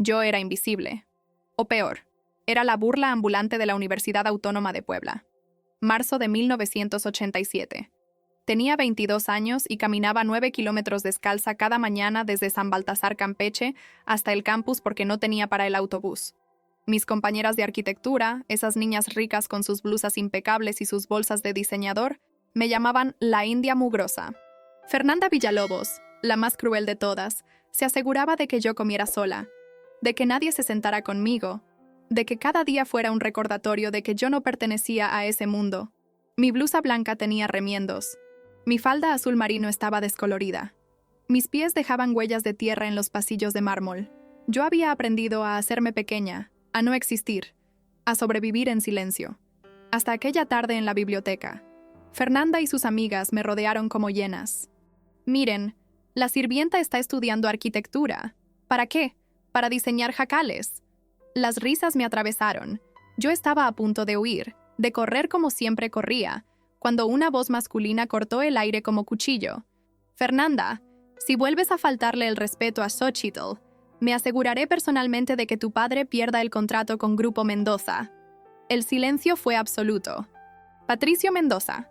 Yo era invisible. O peor, era la burla ambulante de la Universidad Autónoma de Puebla. Marzo de 1987. Tenía 22 años y caminaba 9 kilómetros descalza cada mañana desde San Baltasar, Campeche, hasta el campus porque no tenía para el autobús. Mis compañeras de arquitectura, esas niñas ricas con sus blusas impecables y sus bolsas de diseñador, me llamaban la India mugrosa. Fernanda Villalobos, la más cruel de todas, se aseguraba de que yo comiera sola, de que nadie se sentara conmigo, de que cada día fuera un recordatorio de que yo no pertenecía a ese mundo. Mi blusa blanca tenía remiendos. Mi falda azul marino estaba descolorida. Mis pies dejaban huellas de tierra en los pasillos de mármol. Yo había aprendido a hacerme pequeña, a no existir, a sobrevivir en silencio. Hasta aquella tarde en la biblioteca. Fernanda y sus amigas me rodearon como hienas. Miren, la sirvienta está estudiando arquitectura. ¿Para qué? Para diseñar jacales. Las risas me atravesaron. Yo estaba a punto de huir, de correr como siempre corría, cuando una voz masculina cortó el aire como cuchillo. Fernanda, si vuelves a faltarle el respeto a Xochitl, me aseguraré personalmente de que tu padre pierda el contrato con Grupo Mendoza. El silencio fue absoluto. Patricio Mendoza,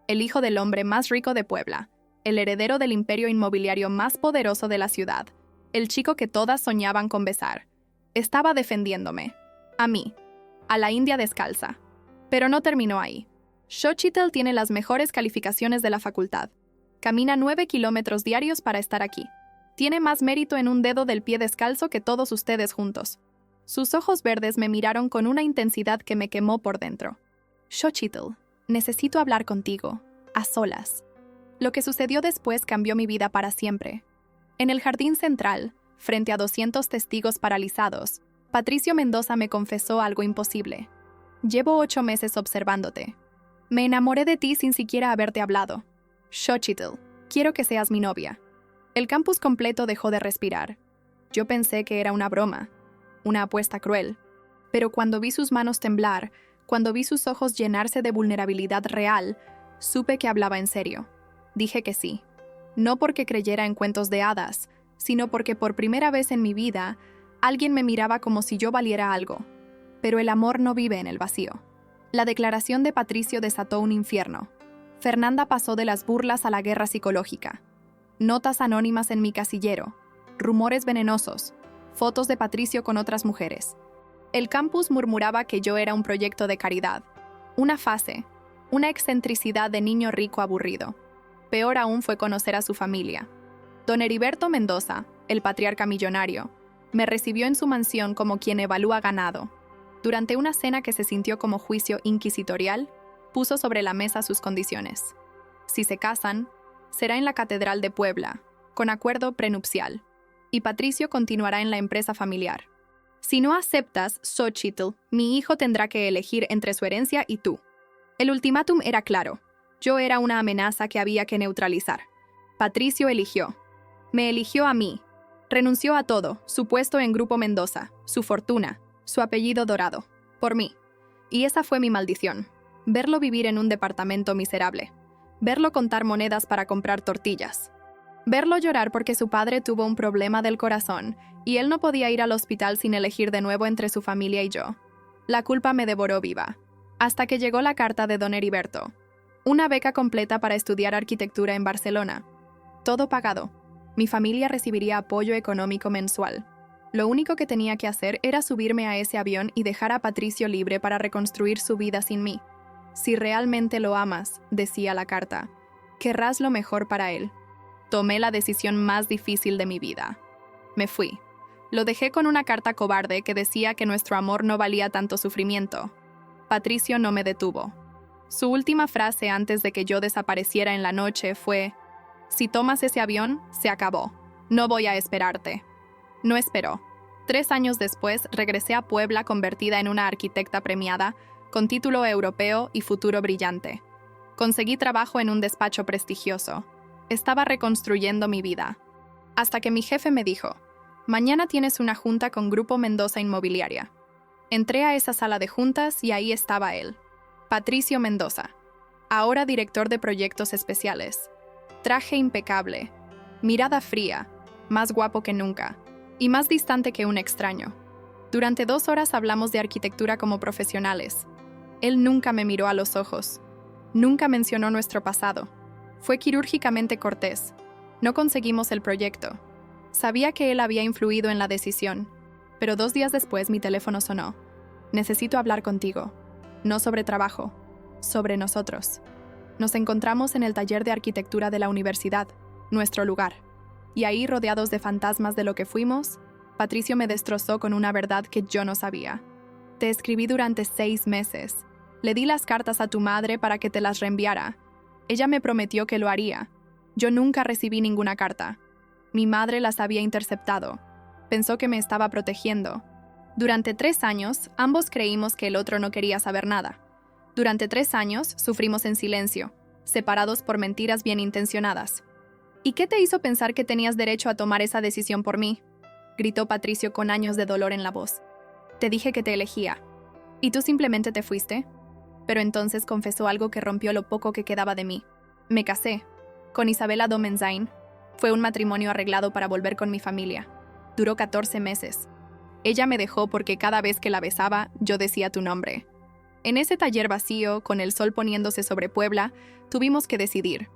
el hijo del hombre más rico de Puebla, el heredero del imperio inmobiliario más poderoso de la ciudad, el chico que todas soñaban con besar, estaba defendiéndome. A mí, a la India descalza. Pero no terminó ahí. Xochitl tiene las mejores calificaciones de la facultad. Camina 9 kilómetros diarios para estar aquí. Tiene más mérito en un dedo del pie descalzo que todos ustedes juntos. Sus ojos verdes me miraron con una intensidad que me quemó por dentro. Xochitl, necesito hablar contigo, a solas. Lo que sucedió después cambió mi vida para siempre. En el jardín central, frente a 200 testigos paralizados, Patricio Mendoza me confesó algo imposible. Llevo 8 meses observándote. Me enamoré de ti sin siquiera haberte hablado. Xochitl, quiero que seas mi novia. El campus completo dejó de respirar. Yo pensé que era una broma, una apuesta cruel. Pero cuando vi sus manos temblar, cuando vi sus ojos llenarse de vulnerabilidad real, supe que hablaba en serio. Dije que sí. No porque creyera en cuentos de hadas, sino porque por primera vez en mi vida, alguien me miraba como si yo valiera algo. Pero el amor no vive en el vacío. La declaración de Patricio desató un infierno. Fernanda pasó de las burlas a la guerra psicológica. Notas anónimas en mi casillero, rumores venenosos, fotos de Patricio con otras mujeres. El campus murmuraba que yo era un proyecto de caridad, una fase, una excentricidad de niño rico aburrido. Peor aún fue conocer a su familia. Don Heriberto Mendoza, el patriarca millonario, me recibió en su mansión como quien evalúa ganado. Durante una cena que se sintió como juicio inquisitorial, puso sobre la mesa sus condiciones. Si se casan, será en la Catedral de Puebla, con acuerdo prenupcial, y Patricio continuará en la empresa familiar. Si no aceptas, Xochitl, mi hijo tendrá que elegir entre su herencia y tú. El ultimátum era claro. Yo era una amenaza que había que neutralizar. Patricio eligió. Me eligió a mí. Renunció a todo, su puesto en Grupo Mendoza, su fortuna, su apellido dorado, por mí. Y esa fue mi maldición. Verlo vivir en un departamento miserable. Verlo contar monedas para comprar tortillas. Verlo llorar porque su padre tuvo un problema del corazón y él no podía ir al hospital sin elegir de nuevo entre su familia y yo. La culpa me devoró viva. Hasta que llegó la carta de don Heriberto. Una beca completa para estudiar arquitectura en Barcelona. Todo pagado. Mi familia recibiría apoyo económico mensual. Lo único que tenía que hacer era subirme a ese avión y dejar a Patricio libre para reconstruir su vida sin mí. Si realmente lo amas, decía la carta, querrás lo mejor para él. Tomé la decisión más difícil de mi vida. Me fui. Lo dejé con una carta cobarde que decía que nuestro amor no valía tanto sufrimiento. Patricio no me detuvo. Su última frase antes de que yo desapareciera en la noche fue: si tomas ese avión, se acabó. No voy a esperarte. No esperó. 3 años después, regresé a Puebla convertida en una arquitecta premiada, con título europeo y futuro brillante. Conseguí trabajo en un despacho prestigioso. Estaba reconstruyendo mi vida. Hasta que mi jefe me dijo: mañana tienes una junta con Grupo Mendoza Inmobiliaria. Entré a esa sala de juntas y ahí estaba él. Patricio Mendoza, ahora director de proyectos especiales. Traje impecable, mirada fría, más guapo que nunca. y más distante que un extraño. Durante 2 horas hablamos de arquitectura como profesionales. Él nunca me miró a los ojos. Nunca mencionó nuestro pasado. Fue quirúrgicamente cortés. No conseguimos el proyecto. Sabía que él había influido en la decisión, pero 2 días después mi teléfono sonó. Necesito hablar contigo. No sobre trabajo, sobre nosotros. Nos encontramos en el taller de arquitectura de la universidad, nuestro lugar. Y ahí, rodeados de fantasmas de lo que fuimos, Patricio me destrozó con una verdad que yo no sabía. Te escribí durante 6 meses. Le di las cartas a tu madre para que te las reenviara. Ella me prometió que lo haría. Yo nunca recibí ninguna carta. Mi madre las había interceptado. Pensó que me estaba protegiendo. Durante 3 años, ambos creímos que el otro no quería saber nada. Durante 3 años, sufrimos en silencio, separados por mentiras bien intencionadas. ¿Y qué te hizo pensar que tenías derecho a tomar esa decisión por mí?, gritó Patricio con años de dolor en la voz. Te dije que te elegía. ¿Y tú simplemente te fuiste? Pero entonces confesó algo que rompió lo poco que quedaba de mí. Me casé con Isabela Domenzain. Fue un matrimonio arreglado para volver con mi familia. Duró 14 meses. Ella me dejó porque cada vez que la besaba, yo decía tu nombre. En ese taller vacío, con el sol poniéndose sobre Puebla, tuvimos que decidir.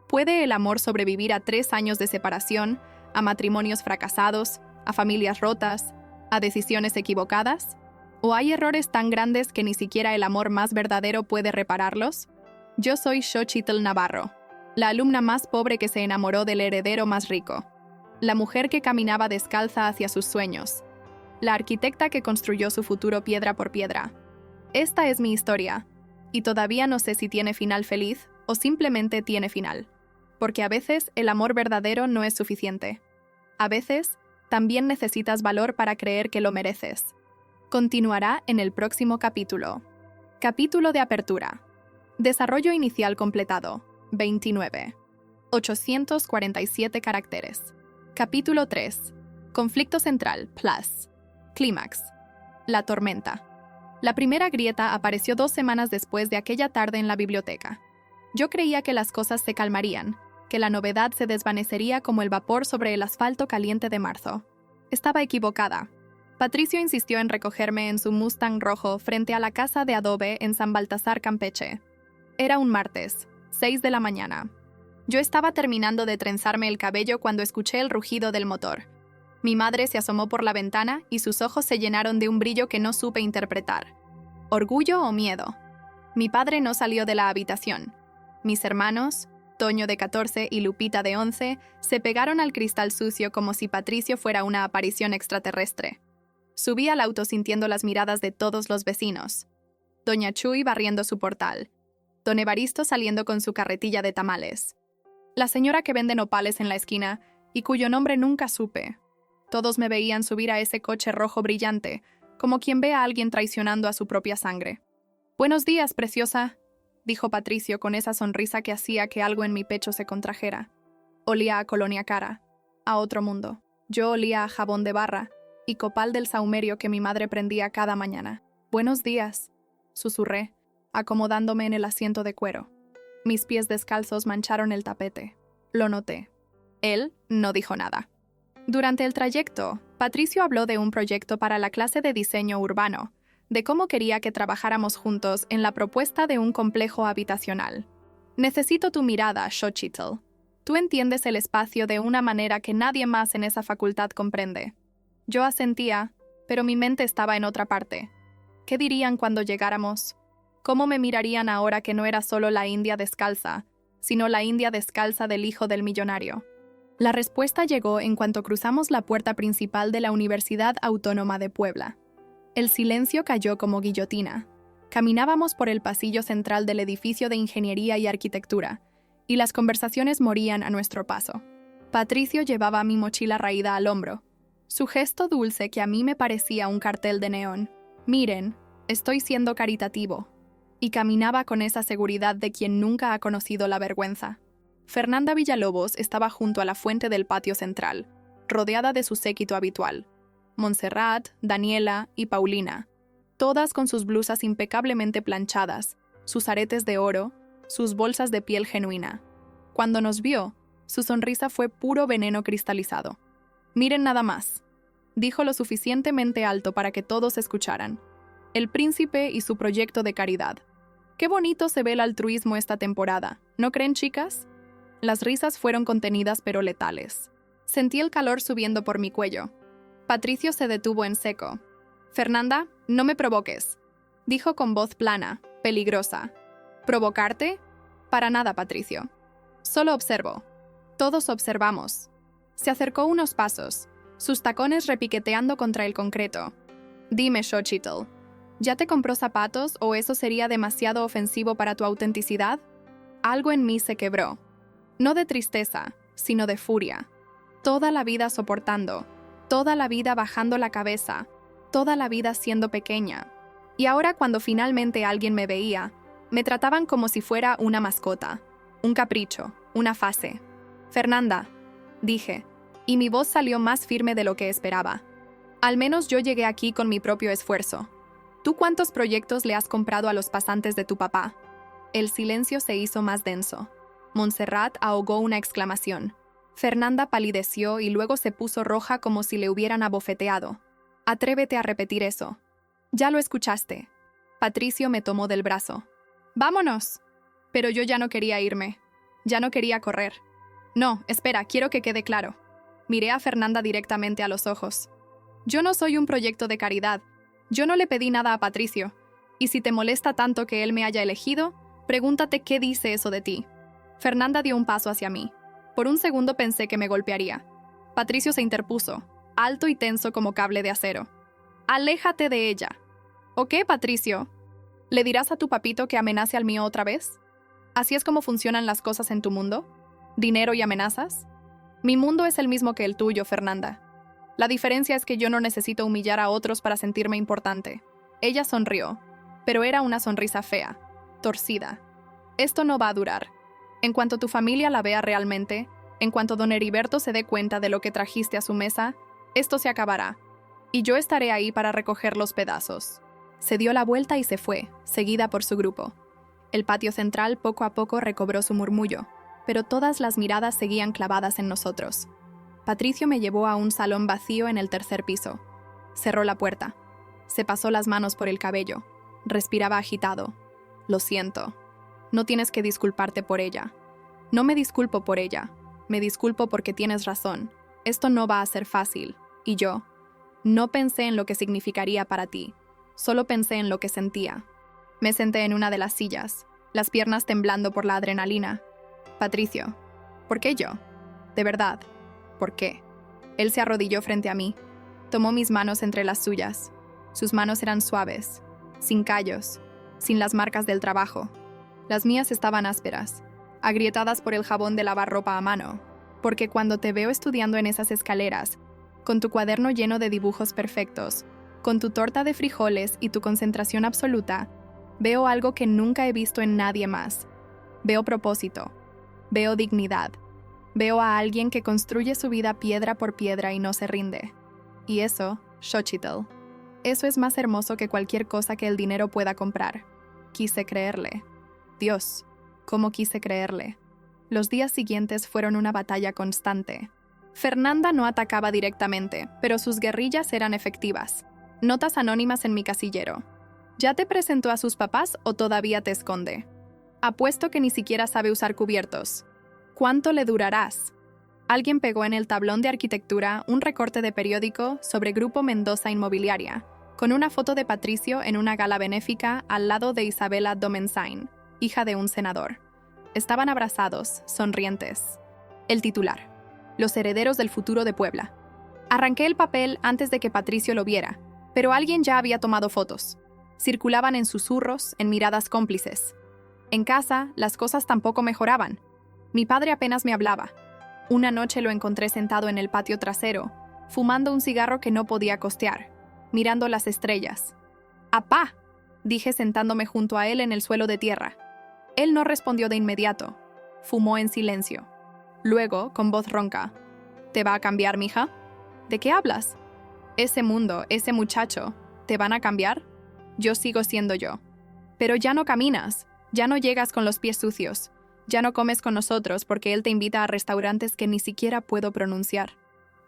¿Puede el amor sobrevivir a 3 años de separación, a matrimonios fracasados, a familias rotas, a decisiones equivocadas? ¿O hay errores tan grandes que ni siquiera el amor más verdadero puede repararlos? Yo soy Xochitl Navarro, la alumna más pobre que se enamoró del heredero más rico, la mujer que caminaba descalza hacia sus sueños, la arquitecta que construyó su futuro piedra por piedra. Esta es mi historia, y todavía no sé si tiene final feliz o simplemente tiene final, porque a veces el amor verdadero no es suficiente. A veces, también necesitas valor para creer que lo mereces. Continuará en el próximo capítulo. Capítulo de apertura. Desarrollo inicial completado. 29. 847 caracteres. Capítulo 3. Conflicto central. Plus. Clímax. La tormenta. La primera grieta apareció 2 semanas después de aquella tarde en la biblioteca. Yo creía que las cosas se calmarían, que la novedad se desvanecería como el vapor sobre el asfalto caliente de marzo. Estaba equivocada. Patricio insistió en recogerme en su Mustang rojo frente a la casa de adobe en San Baltasar, Campeche. Era un martes, 6 de la mañana. Yo estaba terminando de trenzarme el cabello cuando escuché el rugido del motor. Mi madre se asomó por la ventana y sus ojos se llenaron de un brillo que no supe interpretar. ¿Orgullo o miedo? Mi padre no salió de la habitación. Mis hermanos, Toño de 14 y Lupita de 11, se pegaron al cristal sucio como si Patricio fuera una aparición extraterrestre. Subí al auto sintiendo las miradas de todos los vecinos. Doña Chuy barriendo su portal. Don Evaristo saliendo con su carretilla de tamales. La señora que vende nopales en la esquina y cuyo nombre nunca supe. Todos me veían subir a ese coche rojo brillante, como quien ve a alguien traicionando a su propia sangre. «Buenos días, preciosa», dijo Patricio con esa sonrisa que hacía que algo en mi pecho se contrajera. Olía a colonia cara, a otro mundo. Yo olía a jabón de barra y copal del sahumerio que mi madre prendía cada mañana. «Buenos días», susurré, acomodándome en el asiento de cuero. Mis pies descalzos mancharon el tapete. Lo noté. Él no dijo nada. Durante el trayecto, Patricio habló de un proyecto para la clase de diseño urbano, de cómo quería que trabajáramos juntos en la propuesta de un complejo habitacional. Necesito tu mirada, Xochitl. Tú entiendes el espacio de una manera que nadie más en esa facultad comprende. Yo asentía, pero mi mente estaba en otra parte. ¿Qué dirían cuando llegáramos? ¿Cómo me mirarían ahora que no era solo la india descalza, sino la india descalza del hijo del millonario? La respuesta llegó en cuanto cruzamos la puerta principal de la Universidad Autónoma de Puebla. El silencio cayó como guillotina. Caminábamos por el pasillo central del edificio de Ingeniería y Arquitectura, y las conversaciones morían a nuestro paso. Patricio llevaba mi mochila raída al hombro. Su gesto dulce que a mí me parecía un cartel de neón. «Miren, estoy siendo caritativo». Y caminaba con esa seguridad de quien nunca ha conocido la vergüenza. Fernanda Villalobos estaba junto a la fuente del patio central, rodeada de su séquito habitual. Montserrat, Daniela y Paulina, todas con sus blusas impecablemente planchadas, sus aretes de oro, sus bolsas de piel genuina. Cuando nos vio, su sonrisa fue puro veneno cristalizado. «Miren nada más», dijo lo suficientemente alto para que todos escucharan. El príncipe y su proyecto de caridad. Qué bonito se ve el altruismo esta temporada, ¿no creen, chicas? Las risas fueron contenidas pero letales. Sentí el calor subiendo por mi cuello. Patricio se detuvo en seco. «Fernanda, no me provoques», dijo con voz plana, peligrosa. «¿Provocarte? Para nada, Patricio. Solo observo». Todos observamos. Se acercó unos pasos, sus tacones repiqueteando contra el concreto. «Dime, Xochitl, ¿ya te compró zapatos o eso sería demasiado ofensivo para tu autenticidad?» Algo en mí se quebró. No de tristeza, sino de furia. Toda la vida soportando, toda la vida bajando la cabeza, toda la vida siendo pequeña. Y ahora cuando finalmente alguien me veía, me trataban como si fuera una mascota, un capricho, una fase. «Fernanda», dije, y mi voz salió más firme de lo que esperaba. «Al menos yo llegué aquí con mi propio esfuerzo. ¿Tú cuántos proyectos le has comprado a los pasantes de tu papá?» El silencio se hizo más denso. Montserrat ahogó una exclamación. Fernanda palideció y luego se puso roja como si le hubieran abofeteado. «Atrévete a repetir eso». «Ya lo escuchaste». Patricio me tomó del brazo. «Vámonos». Pero yo ya no quería irme. Ya no quería correr. «No, espera, quiero que quede claro». Miré a Fernanda directamente a los ojos. «Yo no soy un proyecto de caridad. Yo no le pedí nada a Patricio. Y si te molesta tanto que él me haya elegido, pregúntate qué dice eso de ti». Fernanda dio un paso hacia mí. Por un segundo pensé que me golpearía. Patricio se interpuso, alto y tenso como cable de acero. «Aléjate de ella». «¿O qué, Patricio? ¿Le dirás a tu papito que amenace al mío otra vez? ¿Así es como funcionan las cosas en tu mundo? ¿Dinero y amenazas?» «Mi mundo es el mismo que el tuyo, Fernanda. La diferencia es que yo no necesito humillar a otros para sentirme importante». Ella sonrió, pero era una sonrisa fea, torcida. «Esto no va a durar. En cuanto tu familia la vea realmente, en cuanto don Heriberto se dé cuenta de lo que trajiste a su mesa, esto se acabará. Y yo estaré ahí para recoger los pedazos». Se dio la vuelta y se fue, seguida por su grupo. El patio central poco a poco recobró su murmullo, pero todas las miradas seguían clavadas en nosotros. Patricio me llevó a un salón vacío en el tercer piso. Cerró la puerta. Se pasó las manos por el cabello. Respiraba agitado. «Lo siento. No tienes que disculparte por ella». «No me disculpo por ella. Me disculpo porque tienes razón. Esto no va a ser fácil. Y yo no pensé en lo que significaría para ti. Solo pensé en lo que sentía». Me senté en una de las sillas, las piernas temblando por la adrenalina. «Patricio, ¿por qué yo? De verdad, ¿por qué?» Él se arrodilló frente a mí. Tomó mis manos entre las suyas. Sus manos eran suaves, sin callos, sin las marcas del trabajo. Las mías estaban ásperas, agrietadas por el jabón de lavar ropa a mano, porque cuando te veo estudiando en esas escaleras, con tu cuaderno lleno de dibujos perfectos, con tu torta de frijoles y tu concentración absoluta, veo algo que nunca he visto en nadie más. Veo propósito, veo dignidad, veo a alguien que construye su vida piedra por piedra y no se rinde. Y eso, Xochitl, eso es más hermoso que cualquier cosa que el dinero pueda comprar. Quise creerle. Dios, cómo quise creerle. Los días siguientes fueron una batalla constante. Fernanda no atacaba directamente, pero sus guerrillas eran efectivas. Notas anónimas en mi casillero. ¿Ya te presentó a sus papás o todavía te esconde? Apuesto que ni siquiera sabe usar cubiertos. ¿Cuánto le durarás? Alguien pegó en el tablón de arquitectura un recorte de periódico sobre Grupo Mendoza Inmobiliaria, con una foto de Patricio en una gala benéfica al lado de Isabela Domensain, hija de un senador. Estaban abrazados, sonrientes. El titular: Los herederos del futuro de Puebla. Arranqué el papel antes de que Patricio lo viera, pero alguien ya había tomado fotos. Circulaban en susurros, en miradas cómplices. En casa, las cosas tampoco mejoraban. Mi padre apenas me hablaba. Una noche lo encontré sentado en el patio trasero, fumando un cigarro que no podía costear, mirando las estrellas. «¡Apá!», dije sentándome junto a él en el suelo de tierra. Él no respondió de inmediato. Fumó en silencio. Luego, con voz ronca: «¿Te va a cambiar, mija?». «¿De qué hablas?». «Ese mundo, ese muchacho, ¿te van a cambiar?». «Yo sigo siendo yo». «Pero ya no caminas, ya no llegas con los pies sucios, ya no comes con nosotros porque él te invita a restaurantes que ni siquiera puedo pronunciar».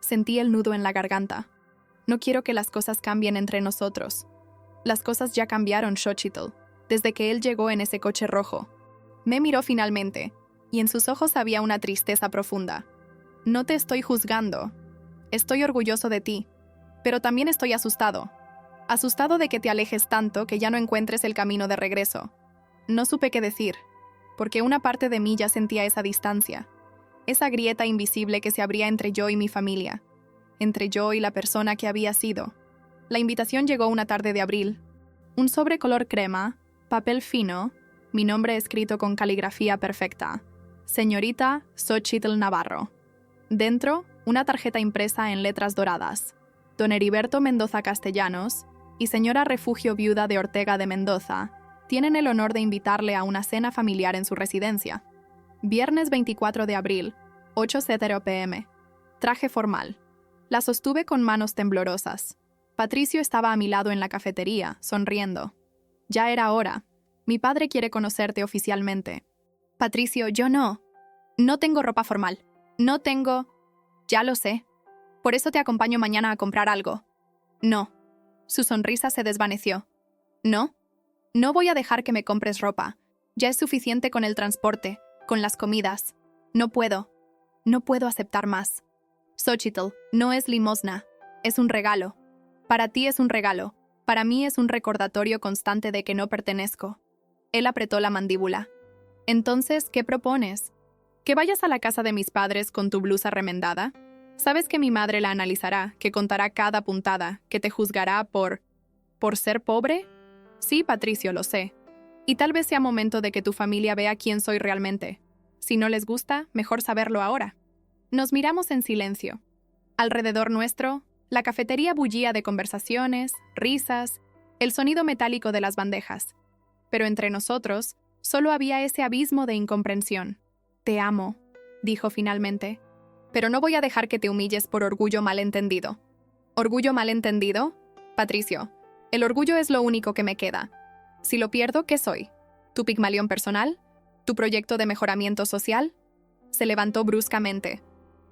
Sentí el nudo en la garganta. No quiero que las cosas cambien entre nosotros. Las cosas ya cambiaron, Xochitl, desde que él llegó en ese coche rojo. Me miró finalmente, y en sus ojos había una tristeza profunda. No te estoy juzgando. Estoy orgulloso de ti, pero también estoy asustado. Asustado de que te alejes tanto que ya no encuentres el camino de regreso. No supe qué decir, porque una parte de mí ya sentía esa distancia, esa grieta invisible que se abría entre yo y mi familia, entre yo y la persona que había sido. La invitación llegó una tarde de abril. Un sobre color crema, papel fino, mi nombre escrito con caligrafía perfecta. Señorita Xochitl Navarro. Dentro, una tarjeta impresa en letras doradas. Don Heriberto Mendoza Castellanos y señora Refugio Viuda de Ortega de Mendoza tienen el honor de invitarle a una cena familiar en su residencia. Viernes 24 de abril, 8:00 p.m. Traje formal. La sostuve con manos temblorosas. Patricio estaba a mi lado en la cafetería, sonriendo. Ya era hora. Mi padre quiere conocerte oficialmente. Patricio, yo no. No tengo ropa formal. No tengo... Ya lo sé. Por eso te acompaño mañana a comprar algo. No. Su sonrisa se desvaneció. ¿No? No voy a dejar que me compres ropa. Ya es suficiente con el transporte, con las comidas. No puedo. No puedo aceptar más. Xochitl, no es limosna. Es un regalo. Para ti es un regalo. Para mí es un recordatorio constante de que no pertenezco. Él apretó la mandíbula. Entonces, ¿qué propones? ¿Que vayas a la casa de mis padres con tu blusa remendada? Sabes que mi madre la analizará, que contará cada puntada, que te juzgará por ser pobre? Sí, Patricio, lo sé. Y tal vez sea momento de que tu familia vea quién soy realmente. Si no les gusta, mejor saberlo ahora. Nos miramos en silencio. Alrededor nuestro, la cafetería bullía de conversaciones, risas, el sonido metálico de las bandejas. Pero entre nosotros, solo había ese abismo de incomprensión. Te amo, dijo finalmente. Pero no voy a dejar que te humilles por orgullo malentendido. ¿Orgullo malentendido? Patricio, el orgullo es lo único que me queda. Si lo pierdo, ¿qué soy? ¿Tu Pigmalión personal? ¿Tu proyecto de mejoramiento social? Se levantó bruscamente.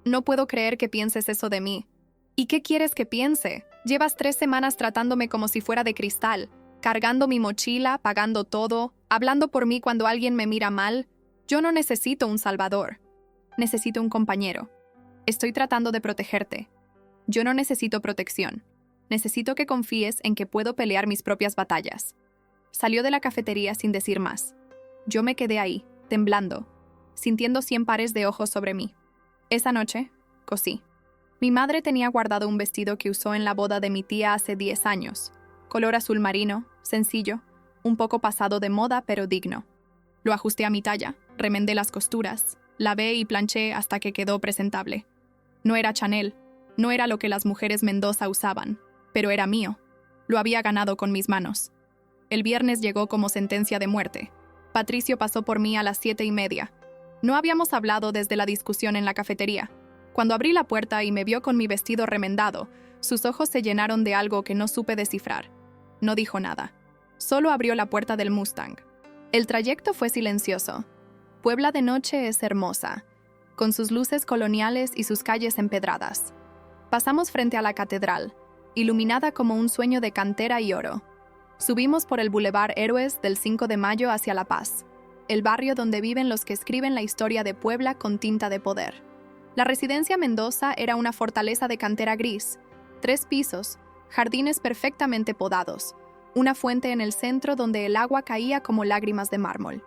No puedo creer que pienses eso de mí. ¿Y qué quieres que piense? Llevas 3 semanas tratándome como si fuera de cristal, cargando mi mochila, pagando todo, hablando por mí cuando alguien me mira mal. Yo no necesito un salvador. Necesito un compañero. Estoy tratando de protegerte. Yo no necesito protección. Necesito que confíes en que puedo pelear mis propias batallas. Salió de la cafetería sin decir más. Yo me quedé ahí, temblando, sintiendo 100 pares de ojos sobre mí. Esa noche, cosí. Mi madre tenía guardado un vestido que usó en la boda de mi tía hace 10 años. Color azul marino, sencillo, un poco pasado de moda pero digno. Lo ajusté a mi talla, remendé las costuras, lavé y planché hasta que quedó presentable. No era Chanel, no era lo que las mujeres Mendoza usaban, pero era mío. Lo había ganado con mis manos. El viernes llegó como sentencia de muerte. Patricio pasó por mí a las 7:30. No habíamos hablado desde la discusión en la cafetería. Cuando abrí la puerta y me vio con mi vestido remendado, sus ojos se llenaron de algo que no supe descifrar. No dijo nada. Solo abrió la puerta del Mustang. El trayecto fue silencioso. Puebla de noche es hermosa, con sus luces coloniales y sus calles empedradas. Pasamos frente a la catedral, iluminada como un sueño de cantera y oro. Subimos por el Boulevard Héroes del 5 de Mayo hacia La Paz, el barrio donde viven los que escriben la historia de Puebla con tinta de poder. La residencia Mendoza era una fortaleza de cantera gris, 3 pisos, jardines perfectamente podados, una fuente en el centro donde el agua caía como lágrimas de mármol.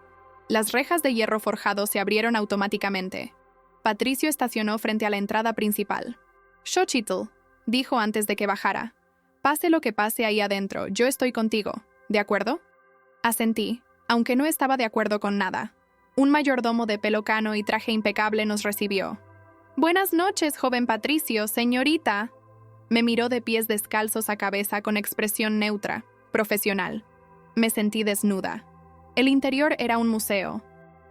Las rejas de hierro forjado se abrieron automáticamente. Patricio estacionó frente a la entrada principal. Xochitl, dijo antes de que bajara. Pase lo que pase ahí adentro, yo estoy contigo, ¿de acuerdo? Asentí, aunque no estaba de acuerdo con nada. Un mayordomo de pelo cano y traje impecable nos recibió. Buenas noches, joven Patricio, señorita. Me miró de pies descalzos a cabeza con expresión neutra, profesional. Me sentí desnuda. El interior era un museo.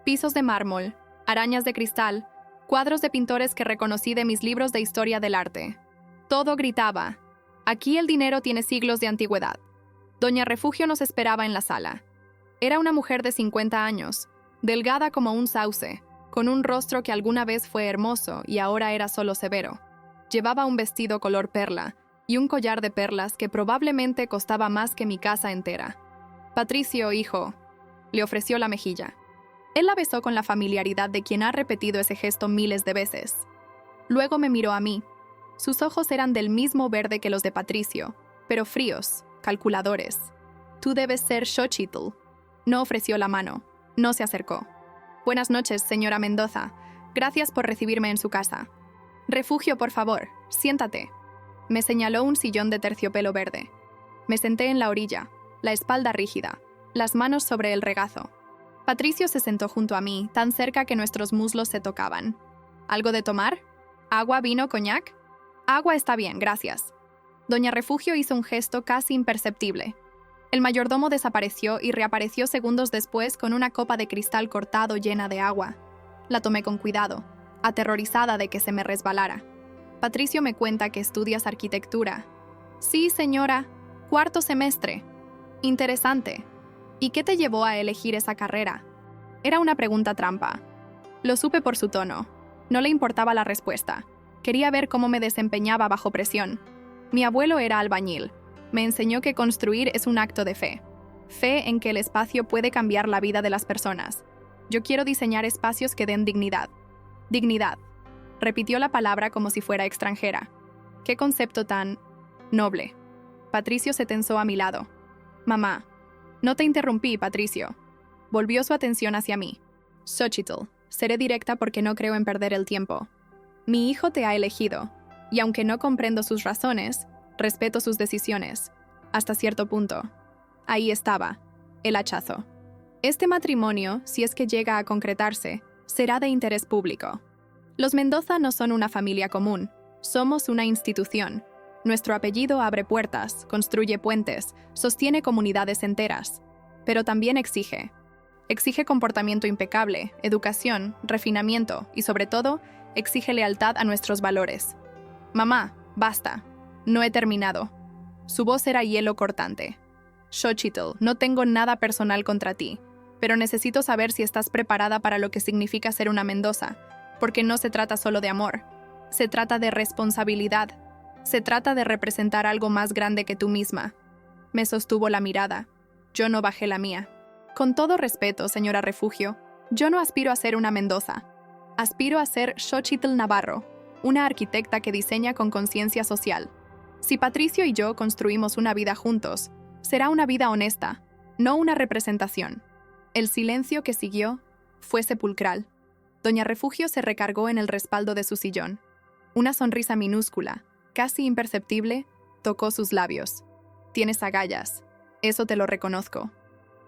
Pisos de mármol, arañas de cristal, cuadros de pintores que reconocí de mis libros de historia del arte. Todo gritaba. Aquí el dinero tiene siglos de antigüedad. Doña Refugio nos esperaba en la sala. Era una mujer de 50 años, delgada como un sauce, con un rostro que alguna vez fue hermoso y ahora era solo severo. Llevaba un vestido color perla, y un collar de perlas que probablemente costaba más que mi casa entera. Patricio, hijo, le ofreció la mejilla. Él la besó con la familiaridad de quien ha repetido ese gesto miles de veces. Luego me miró a mí. Sus ojos eran del mismo verde que los de Patricio, pero fríos, calculadores. Tú debes ser Xochitl. No ofreció la mano. No se acercó. Buenas noches, señora Mendoza. Gracias por recibirme en su casa. Refugio, por favor. Siéntate. Me señaló un sillón de terciopelo verde. Me senté en la orilla, la espalda rígida, las manos sobre el regazo. Patricio se sentó junto a mí, tan cerca que nuestros muslos se tocaban. ¿Algo de tomar? ¿Agua, vino, coñac? Agua está bien, gracias. Doña Refugio hizo un gesto casi imperceptible. El mayordomo desapareció y reapareció segundos después con una copa de cristal cortado llena de agua. La tomé con cuidado, aterrorizada de que se me resbalara. Patricio me cuenta que estudias arquitectura. Sí, señora. 4º semestre. Interesante. ¿Y qué te llevó a elegir esa carrera? Era una pregunta trampa. Lo supe por su tono. No le importaba la respuesta. Quería ver cómo me desempeñaba bajo presión. Mi abuelo era albañil. Me enseñó que construir es un acto de fe. Fe en que el espacio puede cambiar la vida de las personas. Yo quiero diseñar espacios que den dignidad. Dignidad. Repitió la palabra como si fuera extranjera. Qué concepto tan noble. Patricio se tensó a mi lado. Mamá. No te interrumpí, Patricio. Volvió su atención hacia mí. Xochitl, seré directa porque no creo en perder el tiempo. Mi hijo te ha elegido, y aunque no comprendo sus razones, respeto sus decisiones. Hasta cierto punto. Ahí estaba, el hachazo. Este matrimonio, si es que llega a concretarse, será de interés público. Los Mendoza no son una familia común, somos una institución. Nuestro apellido abre puertas, construye puentes, sostiene comunidades enteras. Pero también exige. Exige comportamiento impecable, educación, refinamiento y, sobre todo, exige lealtad a nuestros valores. Mamá, basta. No he terminado. Su voz era hielo cortante. Xochitl, no tengo nada personal contra ti, pero necesito saber si estás preparada para lo que significa ser una Mendoza, porque no se trata solo de amor. Se trata de responsabilidad. Se trata de representar algo más grande que tú misma. Me sostuvo la mirada. Yo no bajé la mía. Con todo respeto, señora Refugio, yo no aspiro a ser una Mendoza. Aspiro a ser Xochitl Navarro, una arquitecta que diseña con conciencia social. Si Patricio y yo construimos una vida juntos, será una vida honesta, no una representación. El silencio que siguió fue sepulcral. Doña Refugio se recargó en el respaldo de su sillón. Una sonrisa minúscula, casi imperceptible, tocó sus labios. Tienes agallas, eso te lo reconozco.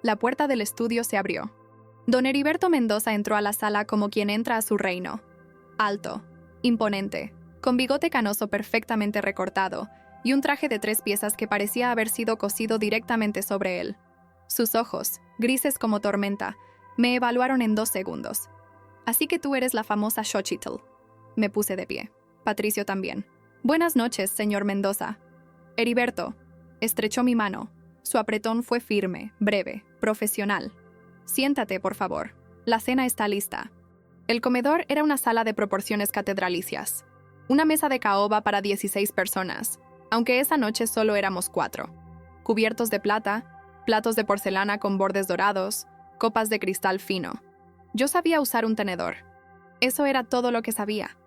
La puerta del estudio se abrió. Don Heriberto Mendoza entró a la sala como quien entra a su reino. Alto, imponente, con bigote canoso perfectamente recortado y un traje de 3 piezas que parecía haber sido cosido directamente sobre él. Sus ojos, grises como tormenta, me evaluaron en 2 segundos. Así que tú eres la famosa Xochitl. Me puse de pie. Patricio también. Buenas noches, señor Mendoza. Heriberto. Estrechó mi mano. Su apretón fue firme, breve, profesional. Siéntate, por favor. La cena está lista. El comedor era una sala de proporciones catedralicias. Una mesa de caoba para 16 personas, aunque esa noche solo éramos 4. Cubiertos de plata, platos de porcelana con bordes dorados, copas de cristal fino. Yo sabía usar un tenedor. Eso era todo lo que sabía.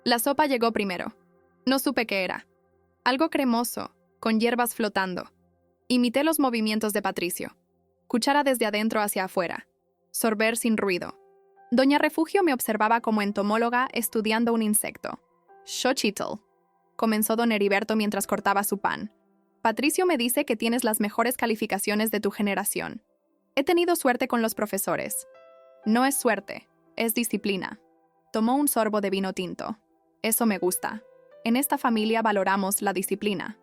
La sopa llegó primero. No supe qué era. Algo cremoso, con hierbas flotando. Imité los movimientos de Patricio. Cuchara desde adentro hacia afuera. Sorber sin ruido. Doña Refugio me observaba como entomóloga estudiando un insecto. Xochitl, comenzó don Heriberto mientras cortaba su pan. Patricio me dice que tienes las mejores calificaciones de tu generación. He tenido suerte con los profesores. No es suerte, es disciplina. Tomó un sorbo de vino tinto. Eso me gusta. En esta familia valoramos la disciplina.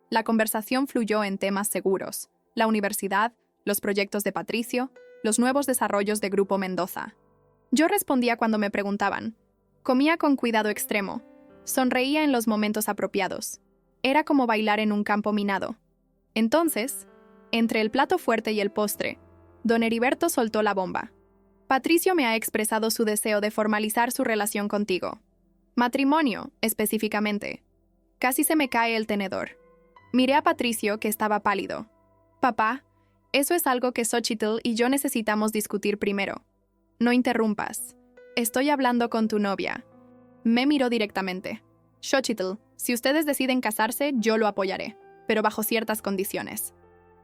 La conversación fluyó en temas seguros. La universidad, los proyectos de Patricio, los nuevos desarrollos de Grupo Mendoza. Yo respondía cuando me preguntaban. Comía con cuidado extremo. Sonreía en los momentos apropiados. Era como bailar en un campo minado. Entonces, entre el plato fuerte y el postre, don Heriberto soltó la bomba. Patricio me ha expresado su deseo de formalizar su relación contigo. Matrimonio, específicamente. Casi se me cae el tenedor. Miré a Patricio, que estaba pálido. Papá, eso es algo que Xochitl y yo necesitamos discutir primero. No interrumpas. Estoy hablando con tu novia. Me miró directamente. Xochitl, si ustedes deciden casarse, yo lo apoyaré, pero bajo ciertas condiciones.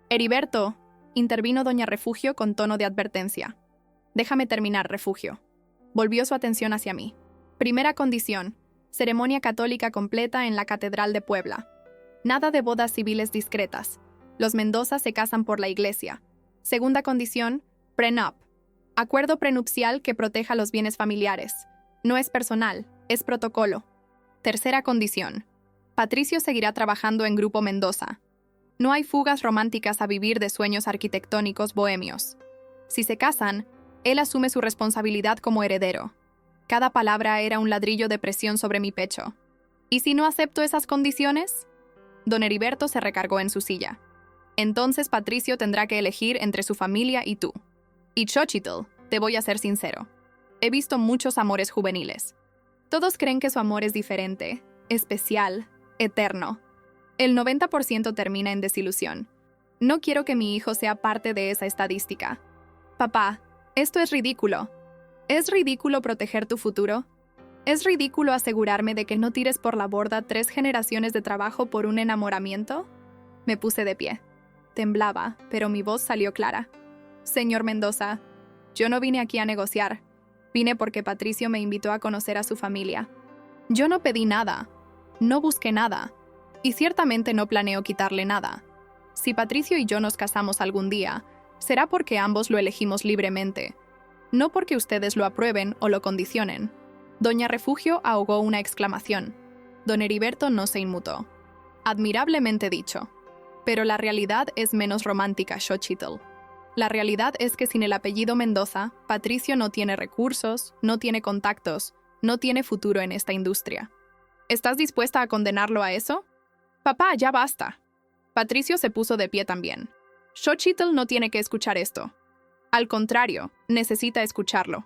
Heriberto, intervino doña Refugio con tono de advertencia. Déjame terminar, Refugio. Volvió su atención hacia mí. Primera condición, ceremonia católica completa en la Catedral de Puebla. Nada de bodas civiles discretas. Los Mendoza se casan por la iglesia. Segunda condición, prenup. Acuerdo prenupcial que proteja los bienes familiares. No es personal, es protocolo. Tercera condición. Patricio seguirá trabajando en Grupo Mendoza. No hay fugas románticas a vivir de sueños arquitectónicos bohemios. Si se casan, él asume su responsabilidad como heredero. Cada palabra era un ladrillo de presión sobre mi pecho. ¿Y si no acepto esas condiciones? Don Heriberto se recargó en su silla. Entonces Patricio tendrá que elegir entre su familia y tú. Y Xochitl, te voy a ser sincero. He visto muchos amores juveniles. Todos creen que su amor es diferente, especial, eterno. El 90% termina en desilusión. No quiero que mi hijo sea parte de esa estadística. Papá, esto es ridículo. ¿Es ridículo proteger tu futuro? ¿Es ridículo asegurarme de que no tires por la borda 3 generaciones de trabajo por un enamoramiento? Me puse de pie. Temblaba, pero mi voz salió clara. Señor Mendoza, yo no vine aquí a negociar. Vine porque Patricio me invitó a conocer a su familia. Yo no pedí nada. No busqué nada. Y ciertamente no planeo quitarle nada. Si Patricio y yo nos casamos algún día, será porque ambos lo elegimos libremente. No porque ustedes lo aprueben o lo condicionen. Doña Refugio ahogó una exclamación. Don Heriberto no se inmutó. Admirablemente dicho. Pero la realidad es menos romántica, Xochitl. La realidad es que sin el apellido Mendoza, Patricio no tiene recursos, no tiene contactos, no tiene futuro en esta industria. ¿Estás dispuesta a condenarlo a eso? Papá, ya basta. Patricio se puso de pie también. Xochitl no tiene que escuchar esto. Al contrario, necesita escucharlo.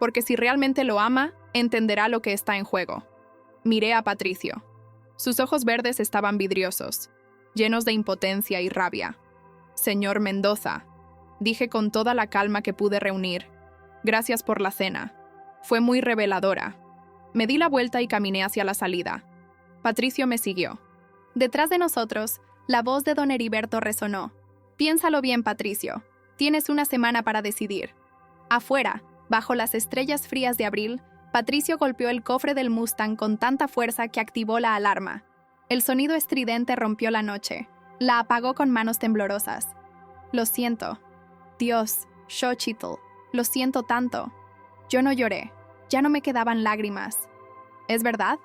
Porque si realmente lo ama, entenderá lo que está en juego. Miré a Patricio. Sus ojos verdes estaban vidriosos, llenos de impotencia y rabia. Señor Mendoza, dije con toda la calma que pude reunir. Gracias por la cena. Fue muy reveladora. Me di la vuelta y caminé hacia la salida. Patricio me siguió. Detrás de nosotros, la voz de don Heriberto resonó. Piénsalo bien, Patricio. Tienes una semana para decidir. Afuera, bajo las estrellas frías de abril, Patricio golpeó el cofre del Mustang con tanta fuerza que activó la alarma. El sonido estridente rompió la noche. La apagó con manos temblorosas. Lo siento. Dios, Xochitl, lo siento tanto. Yo no lloré. Ya no me quedaban lágrimas. ¿Es verdad?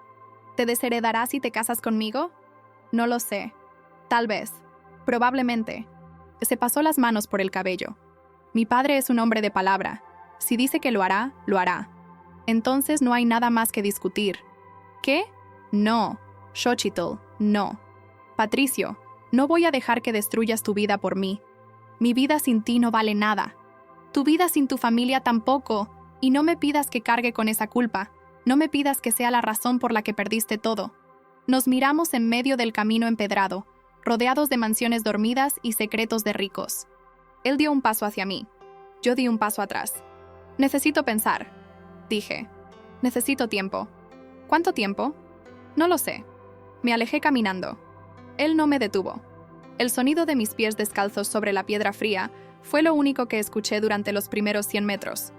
¿Te desheredarás si te casas conmigo? No lo sé. Tal vez. Probablemente. Se pasó las manos por el cabello. Mi padre es un hombre de palabra. Si dice que lo hará, lo hará. Entonces no hay nada más que discutir. ¿Qué? No. Xochitl, no. Patricio, no voy a dejar que destruyas tu vida por mí. Mi vida sin ti no vale nada. Tu vida sin tu familia tampoco. Y no me pidas que cargue con esa culpa. No me pidas que sea la razón por la que perdiste todo. Nos miramos en medio del camino empedrado, rodeados de mansiones dormidas y secretos de ricos. Él dio un paso hacia mí. Yo di un paso atrás. Necesito pensar, dije. Necesito tiempo. ¿Cuánto tiempo? No lo sé. Me alejé caminando. Él no me detuvo. El sonido de mis pies descalzos sobre la piedra fría fue lo único que escuché durante los primeros 100 metros.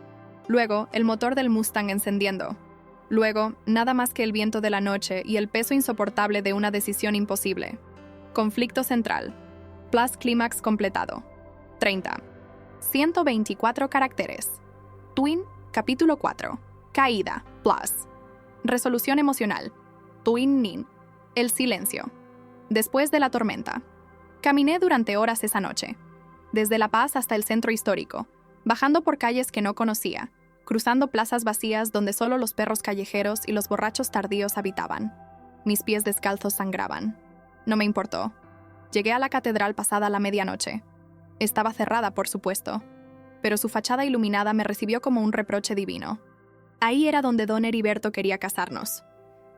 Luego, el motor del Mustang encendiendo. Luego, nada más que el viento de la noche y el peso insoportable de una decisión imposible. Conflicto central. Plus clímax completado. 30. 124 caracteres. Twin, capítulo 4. Caída, plus. Resolución emocional. Twin Nin. El silencio. Después de la tormenta. Caminé durante horas esa noche. Desde La Paz hasta el centro histórico, bajando por calles que no conocía, cruzando plazas vacías donde solo los perros callejeros y los borrachos tardíos habitaban. Mis pies descalzos sangraban. No me importó. Llegué a la catedral pasada la medianoche. Estaba cerrada, por supuesto, pero su fachada iluminada me recibió como un reproche divino. Ahí era donde don Heriberto quería casarnos.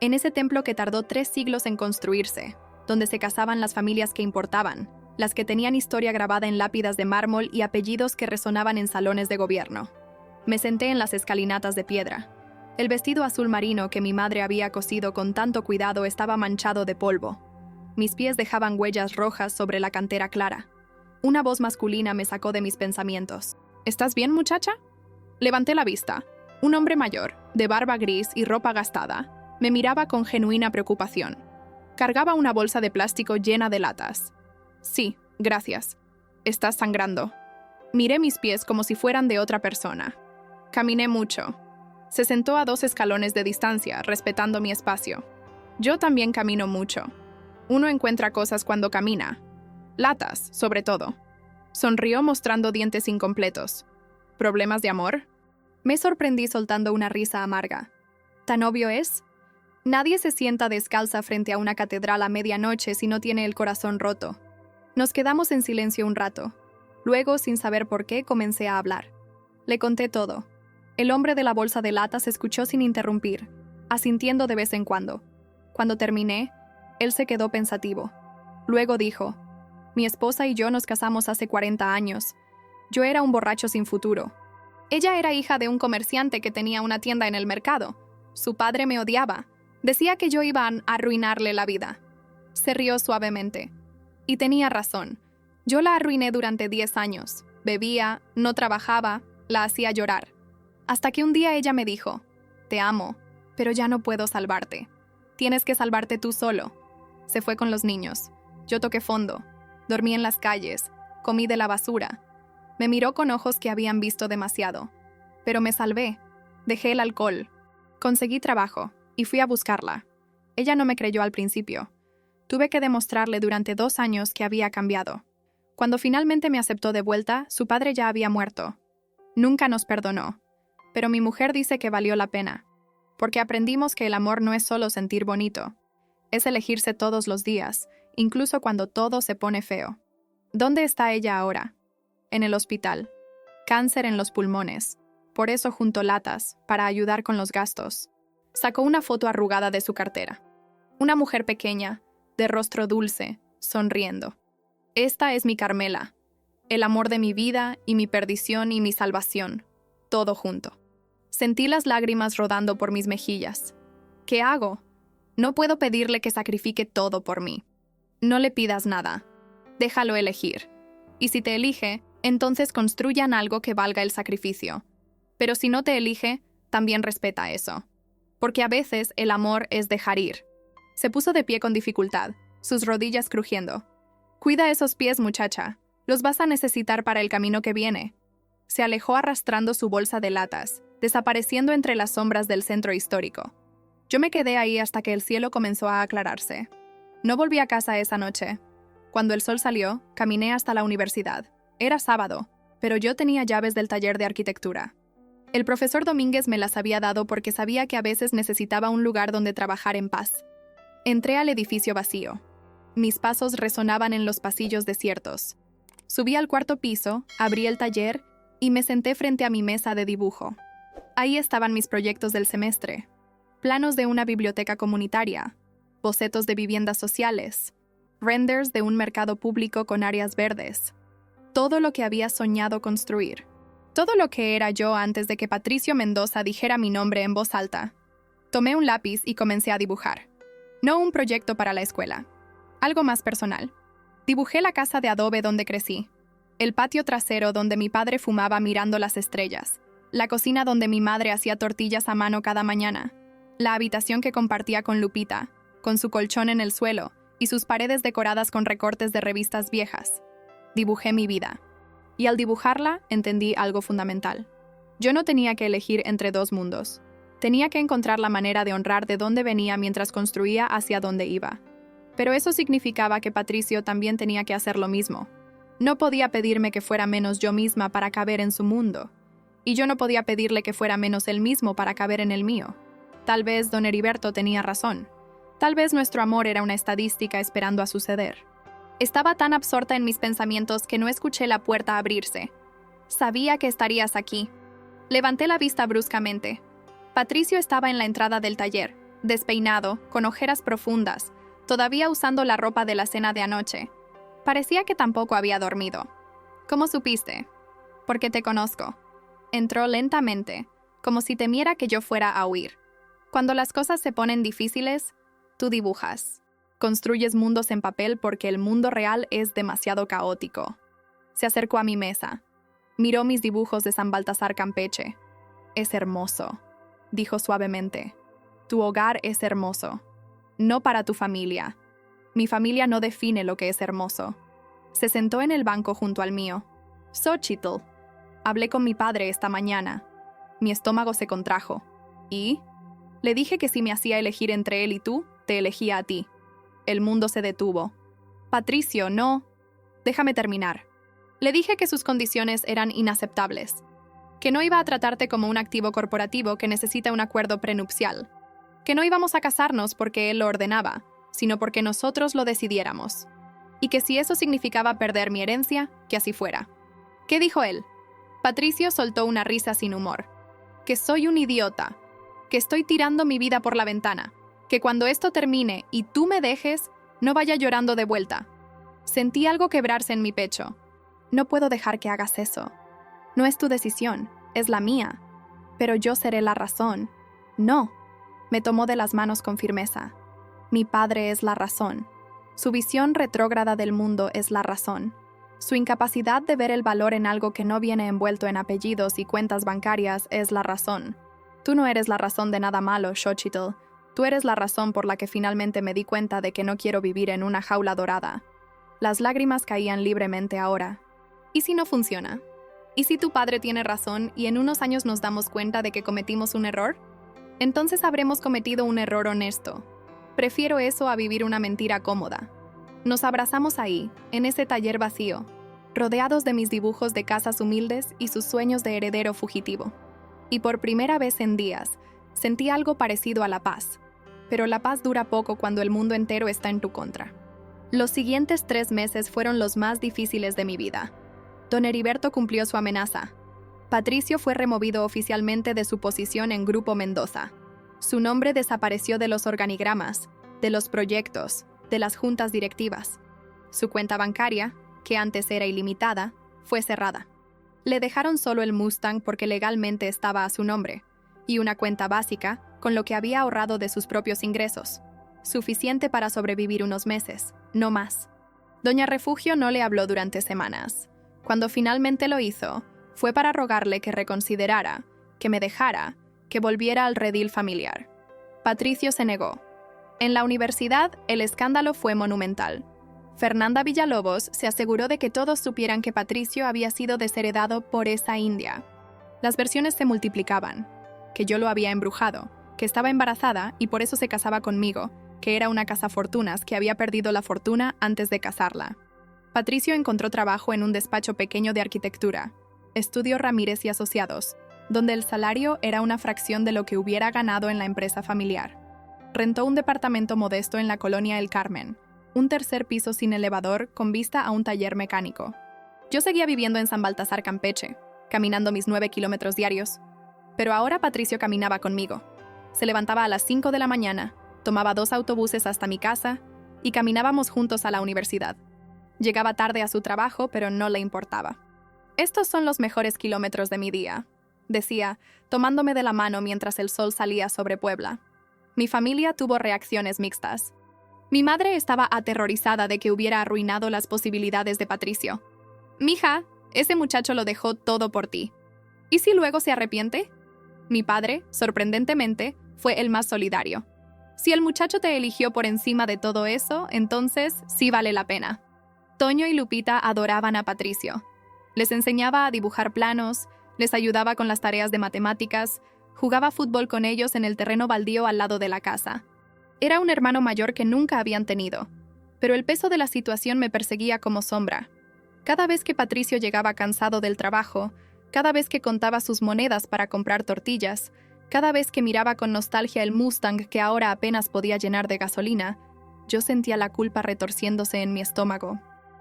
En ese templo que tardó 3 siglos en construirse, donde se casaban las familias que importaban, las que tenían historia grabada en lápidas de mármol y apellidos que resonaban en salones de gobierno. Me senté en las escalinatas de piedra. El vestido azul marino que mi madre había cosido con tanto cuidado estaba manchado de polvo. Mis pies dejaban huellas rojas sobre la cantera clara. Una voz masculina me sacó de mis pensamientos. ¿Estás bien, muchacha? Levanté la vista. Un hombre mayor, de barba gris y ropa gastada, me miraba con genuina preocupación. Cargaba una bolsa de plástico llena de latas. Sí, gracias. Estás sangrando. Miré mis pies como si fueran de otra persona. Caminé mucho. Se sentó a 2 escalones de distancia, respetando mi espacio. Yo también camino mucho. Uno encuentra cosas cuando camina. Latas, sobre todo. Sonrió mostrando dientes incompletos. ¿Problemas de amor? Me sorprendí soltando una risa amarga. ¿Tan obvio es? Nadie se sienta descalza frente a una catedral a medianoche si no tiene el corazón roto. Nos quedamos en silencio un rato. Luego, sin saber por qué, comencé a hablar. Le conté todo. El hombre de la bolsa de latas escuchó sin interrumpir, asintiendo de vez en cuando. Cuando terminé, él se quedó pensativo. Luego dijo: mi esposa y yo nos casamos hace 40 años. Yo era un borracho sin futuro. Ella era hija de un comerciante que tenía una tienda en el mercado. Su padre me odiaba. Decía que yo iba a arruinarle la vida. Se rió suavemente. Y tenía razón. Yo la arruiné durante 10 años. Bebía, no trabajaba, la hacía llorar. Hasta que un día ella me dijo: te amo, pero ya no puedo salvarte. Tienes que salvarte tú solo. Se fue con los niños. Yo toqué fondo. Dormí en las calles, comí de la basura. Me miró con ojos que habían visto demasiado. Pero me salvé. Dejé el alcohol. Conseguí trabajo y fui a buscarla. Ella no me creyó al principio. Tuve que demostrarle durante 2 años que había cambiado. Cuando finalmente me aceptó de vuelta, su padre ya había muerto. Nunca nos perdonó. Pero mi mujer dice que valió la pena. Porque aprendimos que el amor no es solo sentir bonito. Es elegirse todos los días, incluso cuando todo se pone feo. ¿Dónde está ella ahora? En el hospital. Cáncer en los pulmones. Por eso juntó latas, para ayudar con los gastos. Sacó una foto arrugada de su cartera. Una mujer pequeña, de rostro dulce, sonriendo. Esta es mi Carmela. El amor de mi vida y mi perdición y mi salvación. Todo junto. Sentí las lágrimas rodando por mis mejillas. ¿Qué hago? No puedo pedirle que sacrifique todo por mí. No le pidas nada. Déjalo elegir. Y si te elige, entonces construyan algo que valga el sacrificio. Pero si no te elige, también respeta eso. Porque a veces el amor es dejar ir. Se puso de pie con dificultad, sus rodillas crujiendo. Cuida esos pies, muchacha. Los vas a necesitar para el camino que viene. Se alejó arrastrando su bolsa de latas, desapareciendo entre las sombras del centro histórico. Yo me quedé ahí hasta que el cielo comenzó a aclararse. No volví a casa esa noche. Cuando el sol salió, caminé hasta la universidad. Era sábado, pero yo tenía llaves del taller de arquitectura. El profesor Domínguez me las había dado porque sabía que a veces necesitaba un lugar donde trabajar en paz. Entré al edificio vacío. Mis pasos resonaban en los pasillos desiertos. Subí al 4º piso, abrí el taller y me senté frente a mi mesa de dibujo. Ahí estaban mis proyectos del semestre. Planos de una biblioteca comunitaria, bocetos de viviendas sociales, renders de un mercado público con áreas verdes. Todo lo que había soñado construir. Todo lo que era yo antes de que Patricio Mendoza dijera mi nombre en voz alta. Tomé un lápiz y comencé a dibujar. No un proyecto para la escuela. Algo más personal. Dibujé la casa de adobe donde crecí. El patio trasero donde mi padre fumaba mirando las estrellas. La cocina donde mi madre hacía tortillas a mano cada mañana. La habitación que compartía con Lupita, con su colchón en el suelo y sus paredes decoradas con recortes de revistas viejas. Dibujé mi vida. Y al dibujarla, entendí algo fundamental. Yo no tenía que elegir entre 2 mundos. Tenía que encontrar la manera de honrar de dónde venía mientras construía hacia dónde iba. Pero eso significaba que Patricio también tenía que hacer lo mismo. No podía pedirme que fuera menos yo misma para caber en su mundo. Y yo no podía pedirle que fuera menos él mismo para caber en el mío. Tal vez don Heriberto tenía razón. Tal vez nuestro amor era una estadística esperando a suceder. Estaba tan absorta en mis pensamientos que no escuché la puerta abrirse. Sabía que estarías aquí. Levanté la vista bruscamente. Patricio estaba en la entrada del taller, despeinado, con ojeras profundas, todavía usando la ropa de la cena de anoche. Parecía que tampoco había dormido. ¿Cómo supiste? Porque te conozco. Entró lentamente, como si temiera que yo fuera a huir. Cuando las cosas se ponen difíciles, tú dibujas. Construyes mundos en papel porque el mundo real es demasiado caótico. Se acercó a mi mesa. Miró mis dibujos de San Baltasar Campeche. Es hermoso, dijo suavemente. Tu hogar es hermoso. No para tu familia. Mi familia no define lo que es hermoso. Se sentó en el banco junto al mío. Xochitl. Hablé con mi padre esta mañana. Mi estómago se contrajo. ¿Y? Le dije que si me hacía elegir entre él y tú, te elegía a ti. El mundo se detuvo. Patricio, no. Déjame terminar. Le dije que sus condiciones eran inaceptables. Que no iba a tratarte como un activo corporativo que necesita un acuerdo prenupcial. Que no íbamos a casarnos porque él lo ordenaba, sino porque nosotros lo decidiéramos. Y que si eso significaba perder mi herencia, que así fuera. ¿Qué dijo él? Patricio soltó una risa sin humor. Que soy un idiota. Que estoy tirando mi vida por la ventana. Que cuando esto termine y tú me dejes, no vaya llorando de vuelta. Sentí algo quebrarse en mi pecho. No puedo dejar que hagas eso. No es tu decisión, es la mía. Pero yo seré la razón. No. Me tomó de las manos con firmeza. Mi padre es la razón. Su visión retrógrada del mundo es la razón. Su incapacidad de ver el valor en algo que no viene envuelto en apellidos y cuentas bancarias es la razón. Tú no eres la razón de nada malo, Xochitl. Tú eres la razón por la que finalmente me di cuenta de que no quiero vivir en una jaula dorada. Las lágrimas caían libremente ahora. ¿Y si no funciona? ¿Y si tu padre tiene razón y en unos años nos damos cuenta de que cometimos un error? Entonces habremos cometido un error honesto. Prefiero eso a vivir una mentira cómoda. Nos abrazamos ahí, en ese taller vacío, rodeados de mis dibujos de casas humildes y sus sueños de heredero fugitivo. Y por primera vez en días, sentí algo parecido a la paz. Pero la paz dura poco cuando el mundo entero está en tu contra. Los siguientes 3 meses fueron los más difíciles de mi vida. Don Heriberto cumplió su amenaza. Patricio fue removido oficialmente de su posición en Grupo Mendoza. Su nombre desapareció de los organigramas, de los proyectos, de las juntas directivas. Su cuenta bancaria, que antes era ilimitada, fue cerrada. Le dejaron solo el Mustang porque legalmente estaba a su nombre, y una cuenta básica con lo que había ahorrado de sus propios ingresos. Suficiente para sobrevivir unos meses, no más. Doña Refugio no le habló durante semanas. Cuando finalmente lo hizo, fue para rogarle que reconsiderara, que me dejara, que volviera al redil familiar. Patricio se negó. En la universidad, el escándalo fue monumental. Fernanda Villalobos se aseguró de que todos supieran que Patricio había sido desheredado por esa india. Las versiones se multiplicaban. Que yo lo había embrujado, que estaba embarazada y por eso se casaba conmigo, que era una cazafortunas que había perdido la fortuna antes de casarla. Patricio encontró trabajo en un despacho pequeño de arquitectura, Estudio Ramírez y Asociados, donde el salario era una fracción de lo que hubiera ganado en la empresa familiar. Rentó un departamento modesto en la colonia El Carmen, un 3er piso sin elevador con vista a un taller mecánico. Yo seguía viviendo en San Baltasar Campeche, caminando mis 9 kilómetros diarios, pero ahora Patricio caminaba conmigo. Se levantaba a las 5 de la mañana, tomaba 2 autobuses hasta mi casa y caminábamos juntos a la universidad. Llegaba tarde a su trabajo, pero no le importaba. Estos son los mejores kilómetros de mi día, decía, tomándome de la mano mientras el sol salía sobre Puebla. Mi familia tuvo reacciones mixtas. Mi madre estaba aterrorizada de que hubiera arruinado las posibilidades de Patricio. «Mija, ese muchacho lo dejó todo por ti. ¿Y si luego se arrepiente?» Mi padre, sorprendentemente, fue el más solidario. «Si el muchacho te eligió por encima de todo eso, entonces sí vale la pena». Toño y Lupita adoraban a Patricio. Les enseñaba a dibujar planos, les ayudaba con las tareas de matemáticas, jugaba fútbol con ellos en el terreno baldío al lado de la casa. Era un hermano mayor que nunca habían tenido, pero el peso de la situación me perseguía como sombra. Cada vez que Patricio llegaba cansado del trabajo, cada vez que contaba sus monedas para comprar tortillas, cada vez que miraba con nostalgia el Mustang que ahora apenas podía llenar de gasolina, yo sentía la culpa retorciéndose en mi estómago.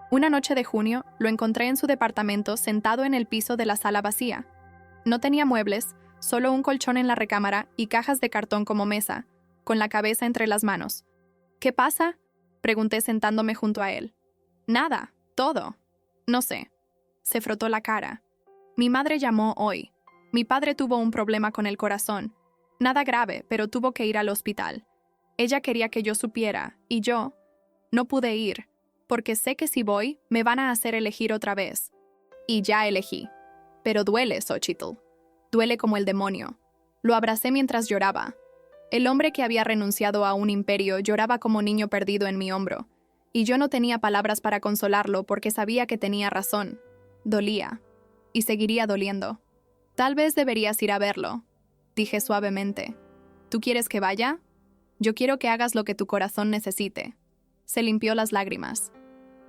Una noche de junio, lo encontré en su departamento sentado en el piso de la sala vacía. No tenía muebles, solo un colchón en la recámara y cajas de cartón como mesa, con la cabeza entre las manos. ¿Qué pasa? Pregunté sentándome junto a él. Nada, todo. No sé. Se frotó la cara. Mi madre llamó hoy. Mi padre tuvo un problema con el corazón. Nada grave, pero tuvo que ir al hospital. Ella quería que yo supiera, y yo no pude ir, porque sé que si voy, me van a hacer elegir otra vez. Y ya elegí. Pero duele, Xochitl. Duele como el demonio. Lo abracé mientras lloraba. El hombre que había renunciado a un imperio lloraba como niño perdido en mi hombro, y yo no tenía palabras para consolarlo porque sabía que tenía razón. Dolía. Y seguiría doliendo. Tal vez deberías ir a verlo, dije suavemente. ¿Tú quieres que vaya? Yo quiero que hagas lo que tu corazón necesite. Se limpió las lágrimas.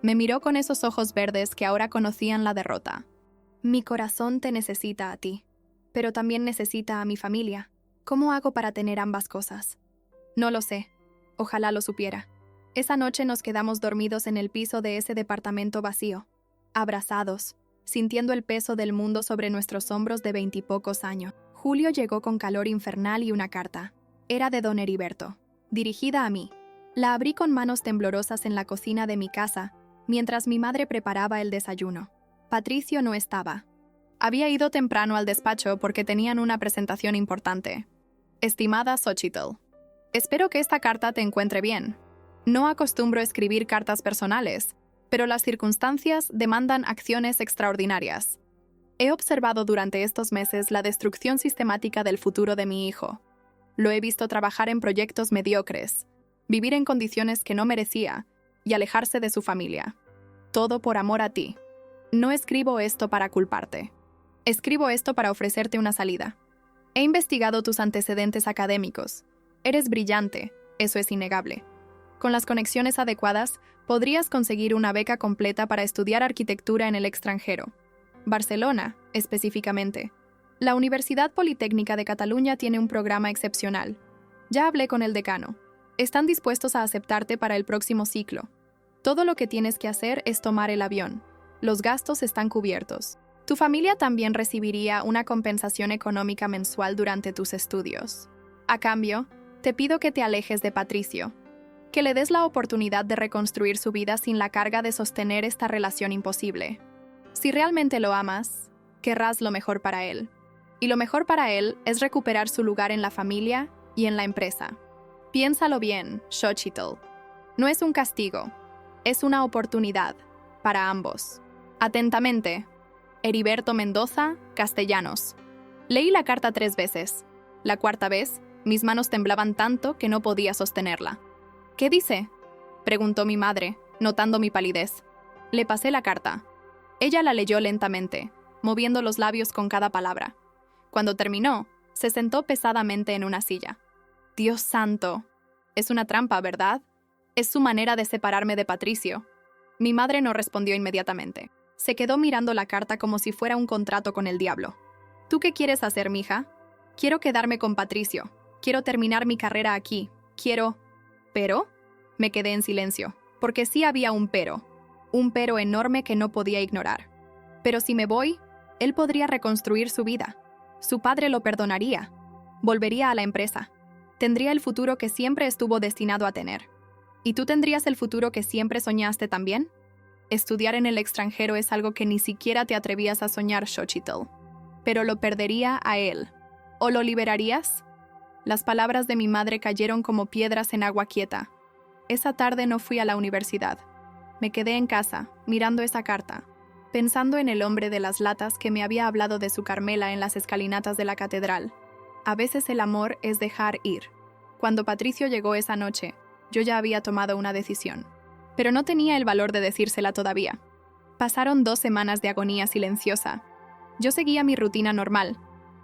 Me miró con esos ojos verdes que ahora conocían la derrota. Mi corazón te necesita a ti, pero también necesita a mi familia. ¿Cómo hago para tener ambas cosas? No lo sé. Ojalá lo supiera. Esa noche nos quedamos dormidos en el piso de ese departamento vacío, abrazados, sintiendo el peso del mundo sobre nuestros hombros de 20 y pocos años. Julio llegó con calor infernal y una carta. Era de don Heriberto, dirigida a mí. La abrí con manos temblorosas en la cocina de mi casa, mientras mi madre preparaba el desayuno. Patricio no estaba. Había ido temprano al despacho porque tenían una presentación importante. Estimada Xochitl, espero que esta carta te encuentre bien. No acostumbro escribir cartas personales, pero las circunstancias demandan acciones extraordinarias. He observado durante estos meses la destrucción sistemática del futuro de mi hijo. Lo he visto trabajar en proyectos mediocres, vivir en condiciones que no merecía y alejarse de su familia. Todo por amor a ti. No escribo esto para culparte. Escribo esto para ofrecerte una salida. He investigado tus antecedentes académicos. Eres brillante, eso es innegable. Con las conexiones adecuadas, podrías conseguir una beca completa para estudiar arquitectura en el extranjero. Barcelona, específicamente. La Universidad Politécnica de Cataluña tiene un programa excepcional. Ya hablé con el decano. Están dispuestos a aceptarte para el próximo ciclo. Todo lo que tienes que hacer es tomar el avión. Los gastos están cubiertos. Tu familia también recibiría una compensación económica mensual durante tus estudios. A cambio, te pido que te alejes de Patricio, que le des la oportunidad de reconstruir su vida sin la carga de sostener esta relación imposible. Si realmente lo amas, querrás lo mejor para él. Y lo mejor para él es recuperar su lugar en la familia y en la empresa. Piénsalo bien, Xochitl. No es un castigo, es una oportunidad para ambos. Atentamente, Heriberto Mendoza, Castellanos. Leí la carta 3 veces. La cuarta vez, mis manos temblaban tanto que no podía sostenerla. ¿Qué dice?, preguntó mi madre, notando mi palidez. Le pasé la carta. Ella la leyó lentamente, moviendo los labios con cada palabra. Cuando terminó, se sentó pesadamente en una silla. Dios santo. Es una trampa, ¿verdad? Es su manera de separarme de Patricio. Mi madre no respondió inmediatamente. Se quedó mirando la carta como si fuera un contrato con el diablo. ¿Tú qué quieres hacer, mija? Quiero quedarme con Patricio. Quiero terminar mi carrera aquí. Quiero... ¿Pero? Me quedé en silencio, porque sí había un pero enorme que no podía ignorar. Pero si me voy, él podría reconstruir su vida. Su padre lo perdonaría. Volvería a la empresa. Tendría el futuro que siempre estuvo destinado a tener. ¿Y tú tendrías el futuro que siempre soñaste también? Estudiar en el extranjero es algo que ni siquiera te atrevías a soñar, Xochitl. Pero lo perdería a él. ¿O lo liberarías? Las palabras de mi madre cayeron como piedras en agua quieta. Esa tarde no fui a la universidad. Me quedé en casa, mirando esa carta, pensando en el hombre de las latas que me había hablado de su Carmela en las escalinatas de la catedral. A veces el amor es dejar ir. Cuando Patricio llegó esa noche, yo ya había tomado una decisión. Pero no tenía el valor de decírsela todavía. Pasaron 2 semanas de agonía silenciosa. Yo seguía mi rutina normal.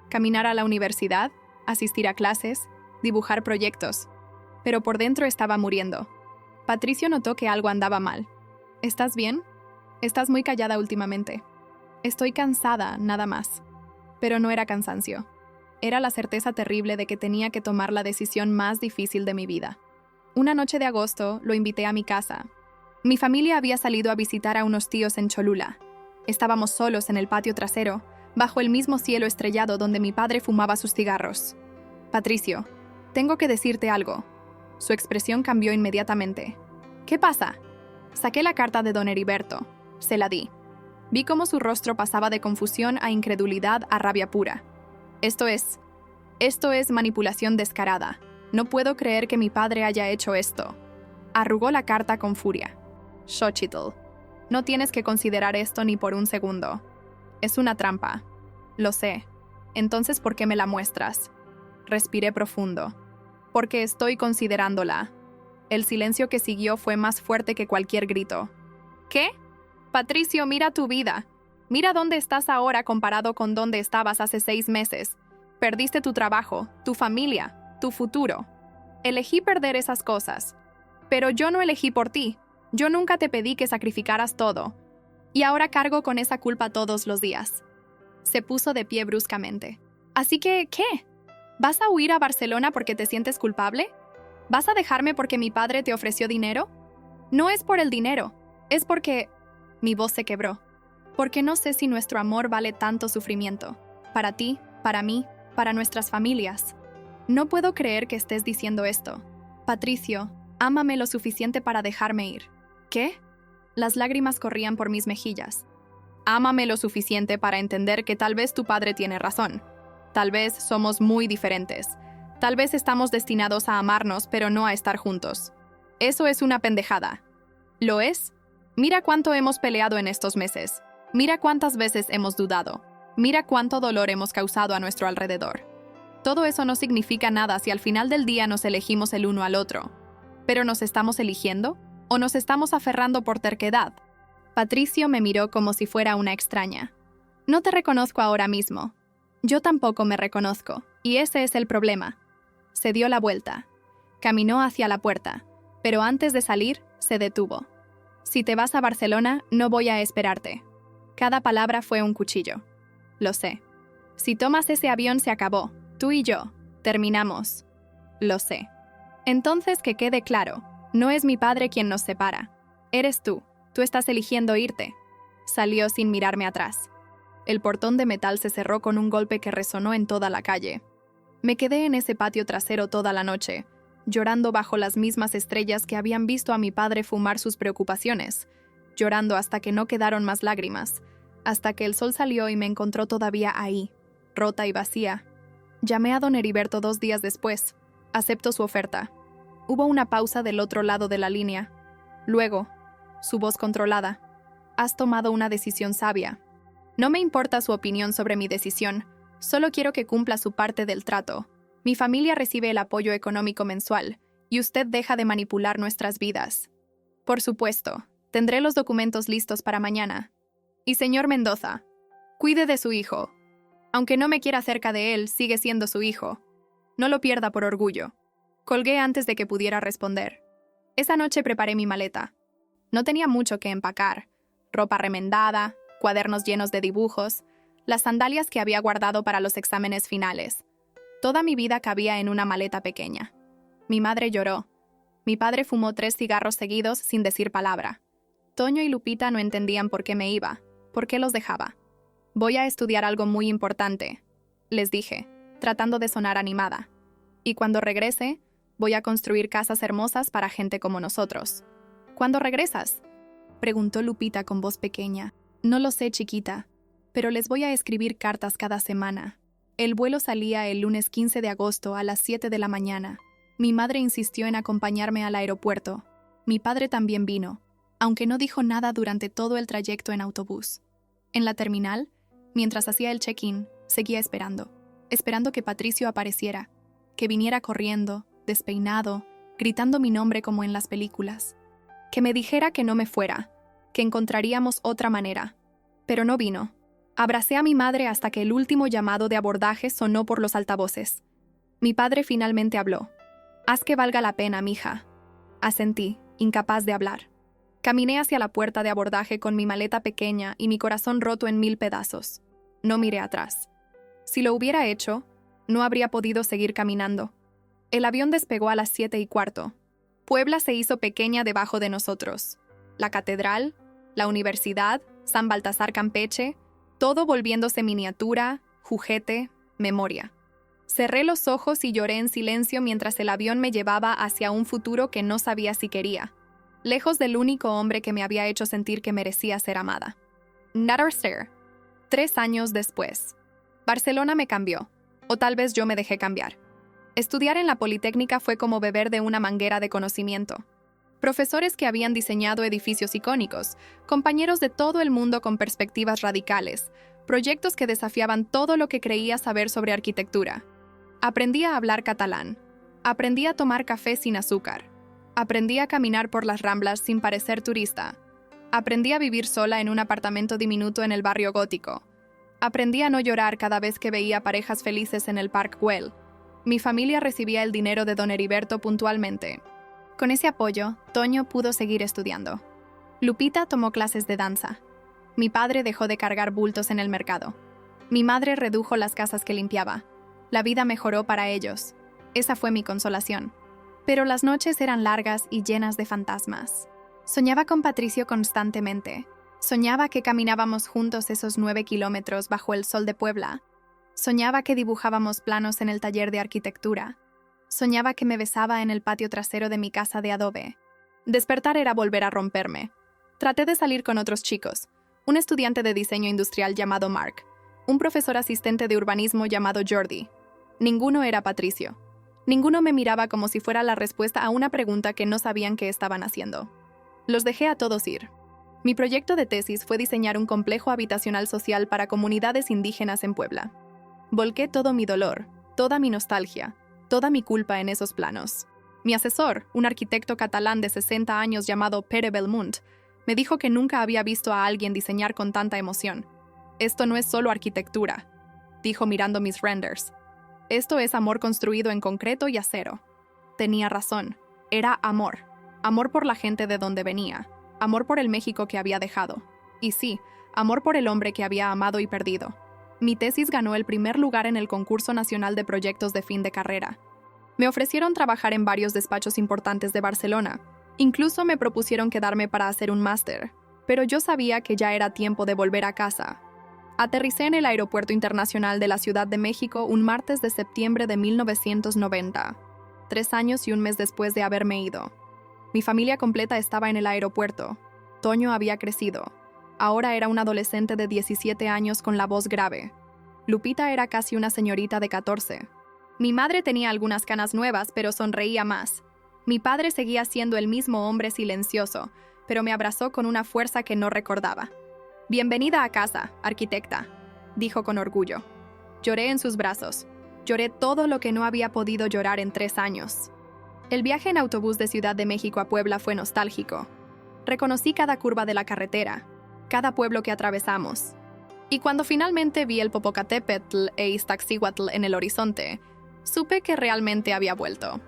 Caminar a la universidad, asistir a clases, dibujar proyectos. Pero por dentro estaba muriendo. Patricio notó que algo andaba mal. ¿Estás bien? Estás muy callada últimamente. Estoy cansada, nada más. Pero no era cansancio. Era la certeza terrible de que tenía que tomar la decisión más difícil de mi vida. Una noche de agosto lo invité a mi casa. Mi familia había salido a visitar a unos tíos en Cholula. Estábamos solos en el patio trasero, bajo el mismo cielo estrellado donde mi padre fumaba sus cigarros. Patricio, Tengo que decirte algo. Su expresión cambió inmediatamente. ¿Qué pasa? Saqué la carta de don Heriberto. Se la di. Vi cómo su rostro pasaba de confusión a incredulidad a rabia pura. Esto es manipulación descarada. No puedo creer que mi padre haya hecho esto. Arrugó la carta con furia. Xochitl, no tienes que considerar esto ni por un segundo. Es una trampa. Lo sé. Entonces, ¿por qué me la muestras? Respiré profundo. Porque estoy considerándola. El silencio que siguió fue más fuerte que cualquier grito. ¿Qué? Patricio, mira tu vida. Mira dónde estás ahora comparado con dónde estabas hace 6 meses. Perdiste tu trabajo, tu familia, tu futuro. Elegí perder esas cosas. Pero yo no elegí por ti. Yo nunca te pedí que sacrificaras todo. Y ahora cargo con esa culpa todos los días. Se puso de pie bruscamente. Así que, ¿qué? ¿Vas a huir a Barcelona porque te sientes culpable? ¿Vas a dejarme porque mi padre te ofreció dinero? No es por el dinero, es porque... Mi voz se quebró. Porque no sé si nuestro amor vale tanto sufrimiento. Para ti, para mí, para nuestras familias. No puedo creer que estés diciendo esto. Patricio, ámame lo suficiente para dejarme ir. ¿Qué? Las lágrimas corrían por mis mejillas. Ámame lo suficiente para entender que tal vez tu padre tiene razón. Tal vez somos muy diferentes. Tal vez estamos destinados a amarnos, pero no a estar juntos. Eso es una pendejada. ¿Lo es? Mira cuánto hemos peleado en estos meses. Mira cuántas veces hemos dudado. Mira cuánto dolor hemos causado a nuestro alrededor. Todo eso no significa nada si al final del día nos elegimos el uno al otro. ¿Pero nos estamos eligiendo? ¿O nos estamos aferrando por terquedad? Patricio me miró como si fuera una extraña. No te reconozco ahora mismo. Yo tampoco me reconozco, y ese es el problema. Se dio la vuelta. Caminó hacia la puerta, pero antes de salir, se detuvo. Si te vas a Barcelona, no voy a esperarte. Cada palabra fue un cuchillo. Lo sé. Si tomas ese avión, se acabó. Tú y yo. Terminamos. Lo sé. Entonces, que quede claro, no es mi padre quien nos separa. Eres tú. Tú estás eligiendo irte. Salió sin mirarme atrás. El portón de metal se cerró con un golpe que resonó en toda la calle. Me quedé en ese patio trasero toda la noche, llorando bajo las mismas estrellas que habían visto a mi padre fumar sus preocupaciones, llorando hasta que no quedaron más lágrimas, hasta que el sol salió y me encontró todavía ahí, rota y vacía. Llamé a don Heriberto 2 días después. Aceptó su oferta. Hubo una pausa del otro lado de la línea. Luego, su voz controlada. Has tomado una decisión sabia. No me importa su opinión sobre mi decisión, solo quiero que cumpla su parte del trato. Mi familia recibe el apoyo económico mensual, y usted deja de manipular nuestras vidas. Por supuesto, tendré los documentos listos para mañana. Y señor Mendoza, cuide de su hijo. Aunque no me quiera cerca de él, sigue siendo su hijo. No lo pierda por orgullo. Colgué antes de que pudiera responder. Esa noche preparé mi maleta. No tenía mucho que empacar. Ropa remendada, cuadernos llenos de dibujos, las sandalias que había guardado para los exámenes finales. Toda mi vida cabía en una maleta pequeña. Mi madre lloró. Mi padre fumó 3 cigarros seguidos sin decir palabra. Toño y Lupita no entendían por qué me iba, por qué los dejaba. Voy a estudiar algo muy importante, les dije, tratando de sonar animada. Y cuando regrese, voy a construir casas hermosas para gente como nosotros. ¿Cuándo regresas?, preguntó Lupita con voz pequeña. No lo sé, chiquita, pero les voy a escribir cartas cada semana. El vuelo salía el lunes 15 de agosto a las 7 de la mañana. Mi madre insistió en acompañarme al aeropuerto. Mi padre también vino, aunque no dijo nada durante todo el trayecto en autobús. En la terminal, mientras hacía el check-in, seguía esperando que Patricio apareciera, que viniera corriendo, despeinado, gritando mi nombre como en las películas. Que me dijera que no me fuera, que encontraríamos otra manera. Pero no vino. Abracé a mi madre hasta que el último llamado de abordaje sonó por los altavoces. Mi padre finalmente habló. «Haz que valga la pena, mija». Asentí, incapaz de hablar. Caminé hacia la puerta de abordaje con mi maleta pequeña y mi corazón roto en 1000 pedazos. No miré atrás. Si lo hubiera hecho, no habría podido seguir caminando. El avión despegó a las 7:15. Puebla se hizo pequeña debajo de nosotros. La catedral, la universidad, San Baltasar Campeche, todo volviéndose miniatura, juguete, memoria. Cerré los ojos y lloré en silencio mientras el avión me llevaba hacia un futuro que no sabía si quería, lejos del único hombre que me había hecho sentir que merecía ser amada. Nader Stare. 3 años después. Barcelona me cambió, o tal vez yo me dejé cambiar. Estudiar en la Politécnica fue como beber de una manguera de conocimiento. Profesores que habían diseñado edificios icónicos, compañeros de todo el mundo con perspectivas radicales, proyectos que desafiaban todo lo que creía saber sobre arquitectura. Aprendí a hablar catalán. Aprendí a tomar café sin azúcar. Aprendí a caminar por las Ramblas sin parecer turista. Aprendí a vivir sola en un apartamento diminuto en el barrio gótico. Aprendí a no llorar cada vez que veía parejas felices en el Park Güell. Mi familia recibía el dinero de don Heriberto puntualmente. Con ese apoyo, Toño pudo seguir estudiando. Lupita tomó clases de danza. Mi padre dejó de cargar bultos en el mercado. Mi madre redujo las casas que limpiaba. La vida mejoró para ellos. Esa fue mi consolación. Pero las noches eran largas y llenas de fantasmas. Soñaba con Patricio constantemente. Soñaba que caminábamos juntos esos 9 kilómetros bajo el sol de Puebla. Soñaba que dibujábamos planos en el taller de arquitectura. Soñaba que me besaba en el patio trasero de mi casa de adobe. Despertar era volver a romperme. Traté de salir con otros chicos. Un estudiante de diseño industrial llamado Mark. Un profesor asistente de urbanismo llamado Jordi. Ninguno era Patricio. Ninguno me miraba como si fuera la respuesta a una pregunta que no sabían qué estaban haciendo. Los dejé a todos ir. Mi proyecto de tesis fue diseñar un complejo habitacional social para comunidades indígenas en Puebla. Volqué todo mi dolor, toda mi nostalgia, toda mi culpa en esos planos. Mi asesor, un arquitecto catalán de 60 años llamado Pere Belmunt, me dijo que nunca había visto a alguien diseñar con tanta emoción. Esto no es solo arquitectura, dijo mirando mis renders. Esto es amor construido en concreto y acero. Tenía razón. Era amor. Amor por la gente de donde venía. Amor por el México que había dejado. Y sí, amor por el hombre que había amado y perdido. Mi tesis ganó el primer lugar en el Concurso Nacional de Proyectos de Fin de Carrera. Me ofrecieron trabajar en varios despachos importantes de Barcelona. Incluso me propusieron quedarme para hacer un máster. Pero yo sabía que ya era tiempo de volver a casa. Aterricé en el Aeropuerto Internacional de la Ciudad de México un martes de septiembre de 1990, 3 años y un mes después de haberme ido. Mi familia completa estaba en el aeropuerto. Toño había crecido. Ahora era un adolescente de 17 años con la voz grave. Lupita era casi una señorita de 14. Mi madre tenía algunas canas nuevas, pero sonreía más. Mi padre seguía siendo el mismo hombre silencioso, pero me abrazó con una fuerza que no recordaba. «Bienvenida a casa, arquitecta», dijo con orgullo. Lloré en sus brazos. Lloré todo lo que no había podido llorar en 3 años. El viaje en autobús de Ciudad de México a Puebla fue nostálgico. Reconocí cada curva de la carretera, cada pueblo que atravesamos. Y cuando finalmente vi el Popocatépetl e Iztaccíhuatl en el horizonte, supe que realmente había vuelto.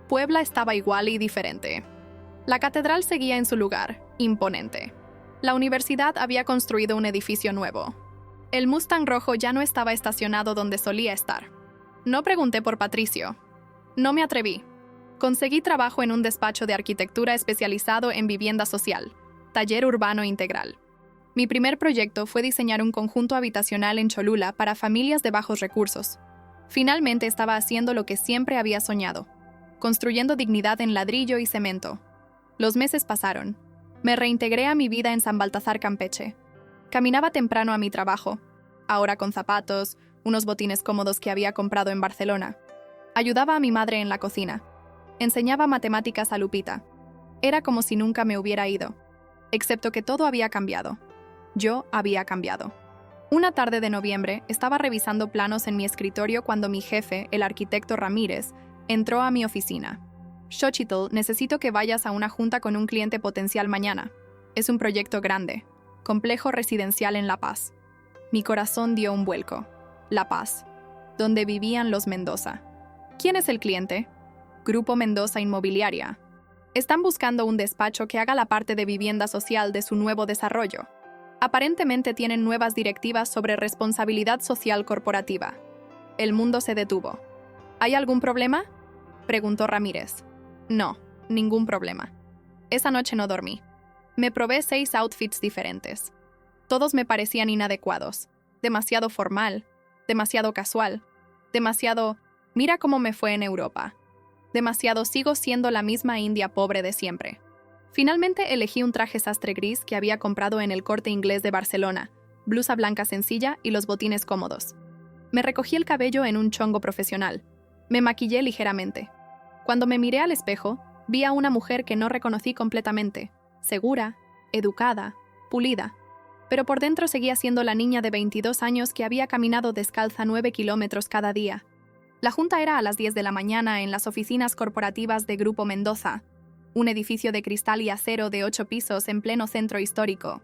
Puebla estaba igual y diferente. La catedral seguía en su lugar, imponente. La universidad había construido un edificio nuevo. El Mustang rojo ya no estaba estacionado donde solía estar. No pregunté por Patricio. No me atreví. Conseguí trabajo en un despacho de arquitectura especializado en vivienda social, taller urbano integral. Mi primer proyecto fue diseñar un conjunto habitacional en Cholula para familias de bajos recursos. Finalmente estaba haciendo lo que siempre había soñado, construyendo dignidad en ladrillo y cemento. Los meses pasaron. Me reintegré a mi vida en San Baltasar, Campeche. Caminaba temprano a mi trabajo, ahora con zapatos, unos botines cómodos que había comprado en Barcelona. Ayudaba a mi madre en la cocina. Enseñaba matemáticas a Lupita. Era como si nunca me hubiera ido, excepto que todo había cambiado. Yo había cambiado. Una tarde de noviembre, estaba revisando planos en mi escritorio cuando mi jefe, el arquitecto Ramírez, entró a mi oficina. «Xochitl, necesito que vayas a una junta con un cliente potencial mañana. Es un proyecto grande, complejo residencial en La Paz». Mi corazón dio un vuelco. La Paz, donde vivían los Mendoza. ¿Quién es el cliente? Grupo Mendoza Inmobiliaria. Están buscando un despacho que haga la parte de vivienda social de su nuevo desarrollo. Aparentemente tienen nuevas directivas sobre responsabilidad social corporativa. El mundo se detuvo. ¿Hay algún problema?, preguntó Ramírez. No, ningún problema. Esa noche no dormí. Me probé 6 outfits diferentes. Todos me parecían inadecuados. Demasiado formal, demasiado casual, demasiado Mira cómo me fue en Europa. Demasiado sigo siendo la misma india pobre de siempre. Finalmente elegí un traje sastre gris que había comprado en el Corte Inglés de Barcelona, blusa blanca sencilla y los botines cómodos. Me recogí el cabello en un chongo profesional. Me maquillé ligeramente. Cuando me miré al espejo, vi a una mujer que no reconocí completamente, segura, educada, pulida. Pero por dentro seguía siendo la niña de 22 años que había caminado descalza 9 kilómetros cada día. La junta era a las 10 de la mañana en las oficinas corporativas de Grupo Mendoza, un edificio de cristal y acero de 8 pisos en pleno centro histórico.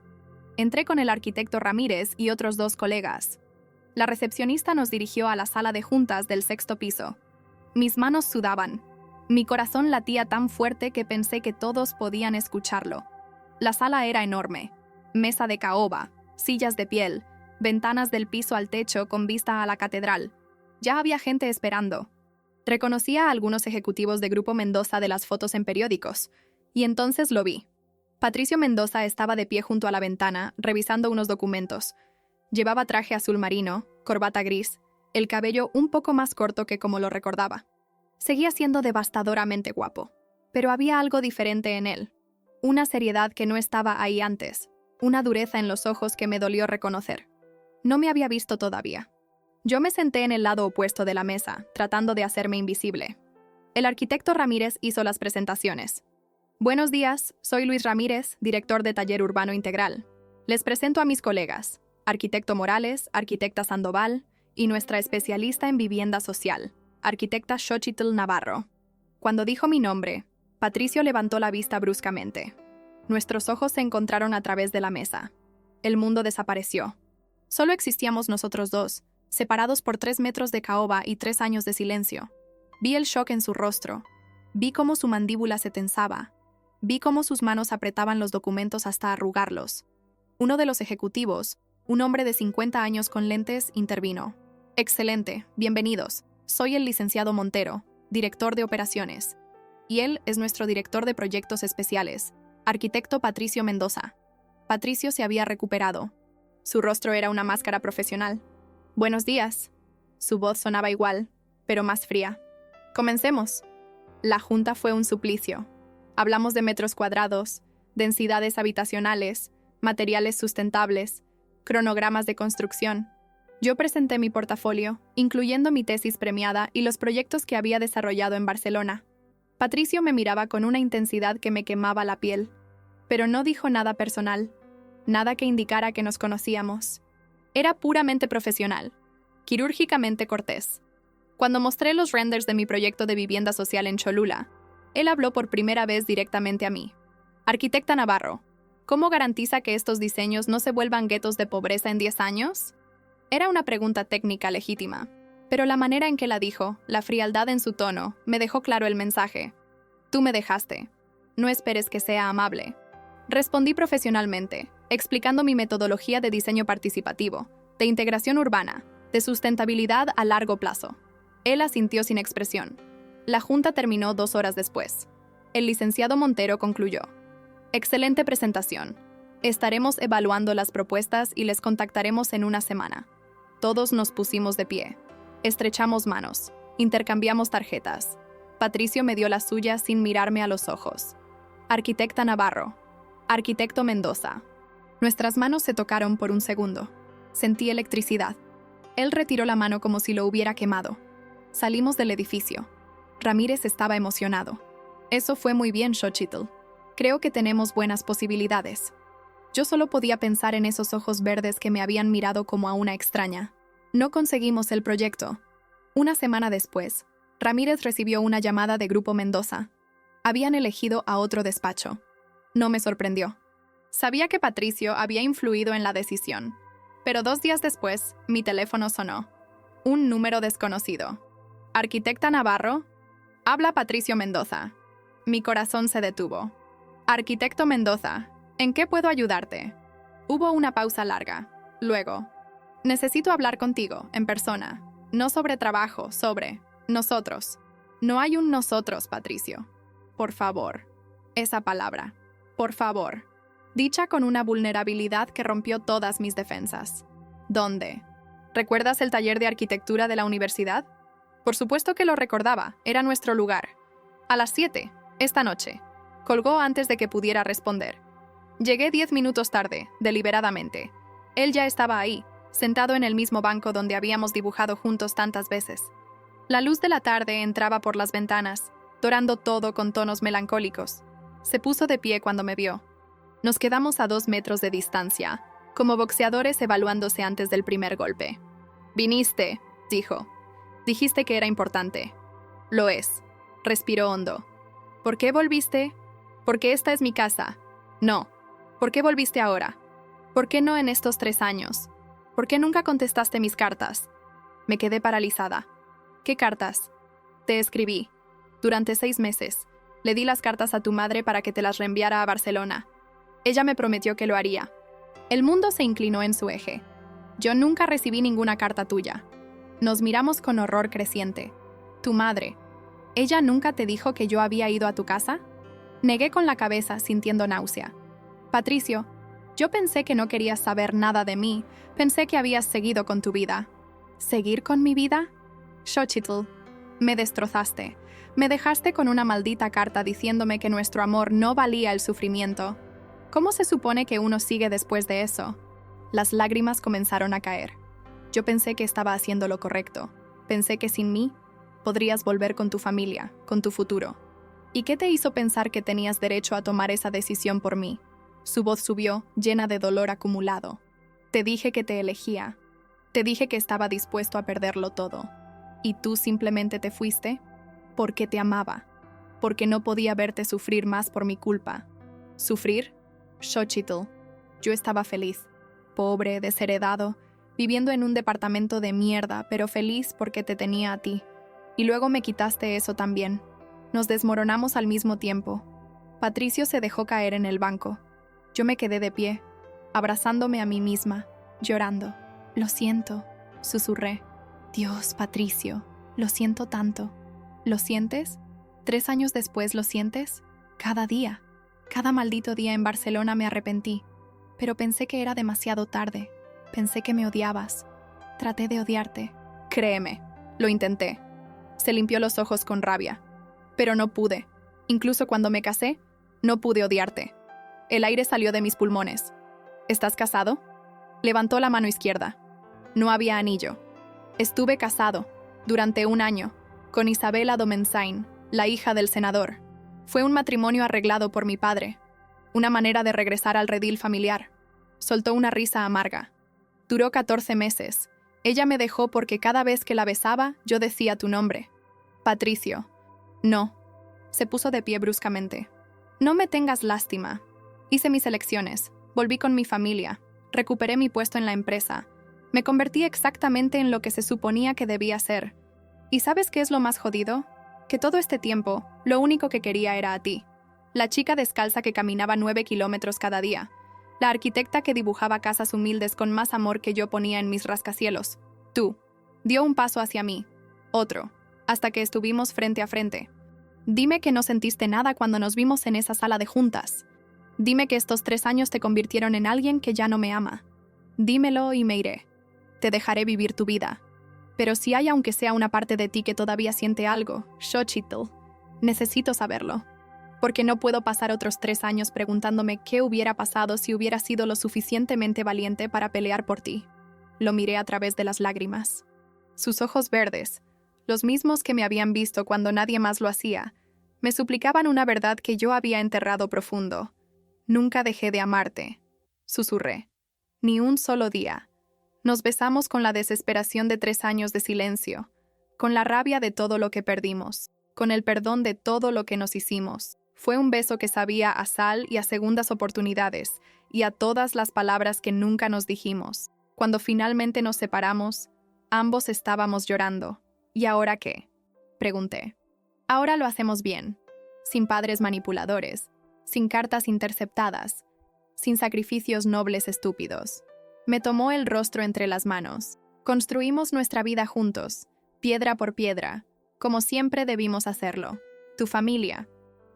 Entré con el arquitecto Ramírez y otros 2 colegas. La recepcionista nos dirigió a la sala de juntas del 6º piso. Mis manos sudaban. Mi corazón latía tan fuerte que pensé que todos podían escucharlo. La sala era enorme. Mesa de caoba, sillas de piel, ventanas del piso al techo con vista a la catedral. Ya había gente esperando. Reconocía a algunos ejecutivos de Grupo Mendoza de las fotos en periódicos, y entonces lo vi. Patricio Mendoza estaba de pie junto a la ventana, revisando unos documentos. Llevaba traje azul marino, corbata gris, el cabello un poco más corto que como lo recordaba. Seguía siendo devastadoramente guapo, pero había algo diferente en él. Una seriedad que no estaba ahí antes, una dureza en los ojos que me dolió reconocer. No me había visto todavía. Yo me senté en el lado opuesto de la mesa, tratando de hacerme invisible. El arquitecto Ramírez hizo las presentaciones. Buenos días, soy Luis Ramírez, director de Taller Urbano Integral. Les presento a mis colegas, arquitecto Morales, arquitecta Sandoval y nuestra especialista en vivienda social, arquitecta Xochitl Navarro. Cuando dijo mi nombre, Patricio levantó la vista bruscamente. Nuestros ojos se encontraron a través de la mesa. El mundo desapareció. Solo existíamos nosotros 2, separados por 3 metros de caoba y 3 años de silencio. Vi el shock en su rostro. Vi cómo su mandíbula se tensaba. Vi cómo sus manos apretaban los documentos hasta arrugarlos. Uno de los ejecutivos, un hombre de 50 años con lentes, intervino. Excelente, bienvenidos. Soy el licenciado Montero, director de operaciones. Y él es nuestro director de proyectos especiales, arquitecto Patricio Mendoza. Patricio se había recuperado. Su rostro era una máscara profesional. Buenos días. Su voz sonaba igual, pero más fría. Comencemos. La junta fue un suplicio. Hablamos de metros cuadrados, densidades habitacionales, materiales sustentables, cronogramas de construcción. Yo presenté mi portafolio, incluyendo mi tesis premiada y los proyectos que había desarrollado en Barcelona. Patricio me miraba con una intensidad que me quemaba la piel, pero no dijo nada personal, nada que indicara que nos conocíamos. Era puramente profesional, quirúrgicamente cortés. Cuando mostré los renders de mi proyecto de vivienda social en Cholula, él habló por primera vez directamente a mí. Arquitecta Navarro, ¿cómo garantiza que estos diseños no se vuelvan guetos de pobreza en 10 años? Era una pregunta técnica legítima, pero la manera en que la dijo, la frialdad en su tono, me dejó claro el mensaje. Tú me dejaste. No esperes que sea amable. Respondí profesionalmente, explicando mi metodología de diseño participativo, de integración urbana, de sustentabilidad a largo plazo. Él asintió sin expresión. La junta terminó 2 horas después. El licenciado Montero concluyó. Excelente presentación. Estaremos evaluando las propuestas y les contactaremos en una semana. Todos nos pusimos de pie. Estrechamos manos. Intercambiamos tarjetas. Patricio me dio la suya sin mirarme a los ojos. Arquitecta Navarro. Arquitecto Mendoza. Nuestras manos se tocaron por un segundo. Sentí electricidad. Él retiró la mano como si lo hubiera quemado. Salimos del edificio. Ramírez estaba emocionado. Eso fue muy bien, Xochitl. Creo que tenemos buenas posibilidades. Yo solo podía pensar en esos ojos verdes que me habían mirado como a una extraña. No conseguimos el proyecto. Una semana después, Ramírez recibió una llamada de Grupo Mendoza. Habían elegido a otro despacho. No me sorprendió. Sabía que Patricio había influido en la decisión. Pero 2 días después, mi teléfono sonó. Un número desconocido. Arquitecta Navarro. Habla Patricio Mendoza. Mi corazón se detuvo. Arquitecto Mendoza, ¿en qué puedo ayudarte? Hubo una pausa larga. Luego, necesito hablar contigo, en persona. No sobre trabajo, sobre nosotros. No hay un nosotros, Patricio. Por favor. Esa palabra. Por favor. Dicha con una vulnerabilidad que rompió todas mis defensas. ¿Dónde? ¿Recuerdas el taller de arquitectura de la universidad? Por supuesto que lo recordaba, era nuestro lugar. A las 7, esta noche. Colgó antes de que pudiera responder. Llegué 10 minutos tarde, deliberadamente. Él ya estaba ahí, sentado en el mismo banco donde habíamos dibujado juntos tantas veces. La luz de la tarde entraba por las ventanas, dorando todo con tonos melancólicos. Se puso de pie cuando me vio. Nos quedamos a 2 metros de distancia, como boxeadores evaluándose antes del primer golpe. «Viniste», dijo. «Dijiste que era importante». «Lo es». Respiró hondo. «¿Por qué volviste?» «Porque esta es mi casa». «No». «¿Por qué volviste ahora?» «¿Por qué no en estos 3 años?» «¿Por qué nunca contestaste mis cartas?» Me quedé paralizada. «¿Qué cartas?» «Te escribí. Durante 6 meses. Le di las cartas a tu madre para que te las reenviara a Barcelona. Ella me prometió que lo haría». El mundo se inclinó en su eje. Yo nunca recibí ninguna carta tuya. Nos miramos con horror creciente. Tu madre. ¿Ella nunca te dijo que yo había ido a tu casa? Negué con la cabeza, sintiendo náusea. Patricio, yo pensé que no querías saber nada de mí. Pensé que habías seguido con tu vida. ¿Seguir con mi vida? Xochitl, me destrozaste. Me dejaste con una maldita carta diciéndome que nuestro amor no valía el sufrimiento. ¿Cómo se supone que uno sigue después de eso? Las lágrimas comenzaron a caer. Yo pensé que estaba haciendo lo correcto. Pensé que sin mí podrías volver con tu familia, con tu futuro. ¿Y qué te hizo pensar que tenías derecho a tomar esa decisión por mí? Su voz subió, llena de dolor acumulado. Te dije que te elegía. Te dije que estaba dispuesto a perderlo todo. ¿Y tú simplemente te fuiste? Porque te amaba. Porque no podía verte sufrir más por mi culpa. ¿Sufrir? Xochitl. Yo estaba feliz. Pobre, desheredado, viviendo en un departamento de mierda, pero feliz porque te tenía a ti. Y luego me quitaste eso también. Nos desmoronamos al mismo tiempo. Patricio se dejó caer en el banco. Yo me quedé de pie, abrazándome a mí misma, llorando. Lo siento, susurré. Dios, Patricio, lo siento tanto. ¿Lo sientes? 3 años después, ¿lo sientes? Cada día. Cada maldito día en Barcelona me arrepentí. Pero pensé que era demasiado tarde. Pensé que me odiabas. Traté de odiarte. Créeme, lo intenté. Se limpió los ojos con rabia. Pero no pude. Incluso cuando me casé, no pude odiarte. El aire salió de mis pulmones. ¿Estás casado? Levantó la mano izquierda. No había anillo. Estuve casado, durante 1 año, con Isabela Domensain, la hija del senador. Fue un matrimonio arreglado por mi padre. Una manera de regresar al redil familiar. Soltó una risa amarga. Duró 14 meses. Ella me dejó porque cada vez que la besaba, yo decía tu nombre. Patricio. No. Se puso de pie bruscamente. No me tengas lástima. Hice mis elecciones. Volví con mi familia. Recuperé mi puesto en la empresa. Me convertí exactamente en lo que se suponía que debía ser. ¿Y sabes qué es lo más jodido? Que todo este tiempo, lo único que quería era a ti. La chica descalza que caminaba 9 kilómetros cada día. La arquitecta que dibujaba casas humildes con más amor que yo ponía en mis rascacielos. Tú. Dio un paso hacia mí. Otro. Hasta que estuvimos frente a frente. Dime que no sentiste nada cuando nos vimos en esa sala de juntas. Dime que estos 3 años te convirtieron en alguien que ya no me ama. Dímelo y me iré. Te dejaré vivir tu vida. Pero si hay aunque sea una parte de ti que todavía siente algo, Xochitl, necesito saberlo. Porque no puedo pasar otros 3 años preguntándome qué hubiera pasado si hubiera sido lo suficientemente valiente para pelear por ti. Lo miré a través de las lágrimas. Sus ojos verdes, los mismos que me habían visto cuando nadie más lo hacía, me suplicaban una verdad que yo había enterrado profundo. Nunca dejé de amarte, susurré. Ni un solo día. Nos besamos con la desesperación de 3 años de silencio, con la rabia de todo lo que perdimos, con el perdón de todo lo que nos hicimos. Fue un beso que sabía a sal y a segundas oportunidades, y a todas las palabras que nunca nos dijimos. Cuando finalmente nos separamos, ambos estábamos llorando. ¿Y ahora qué?, pregunté. Ahora lo hacemos bien, sin padres manipuladores, sin cartas interceptadas, sin sacrificios nobles estúpidos. Me tomó el rostro entre las manos. Construimos nuestra vida juntos, piedra por piedra, como siempre debimos hacerlo. Tu familia.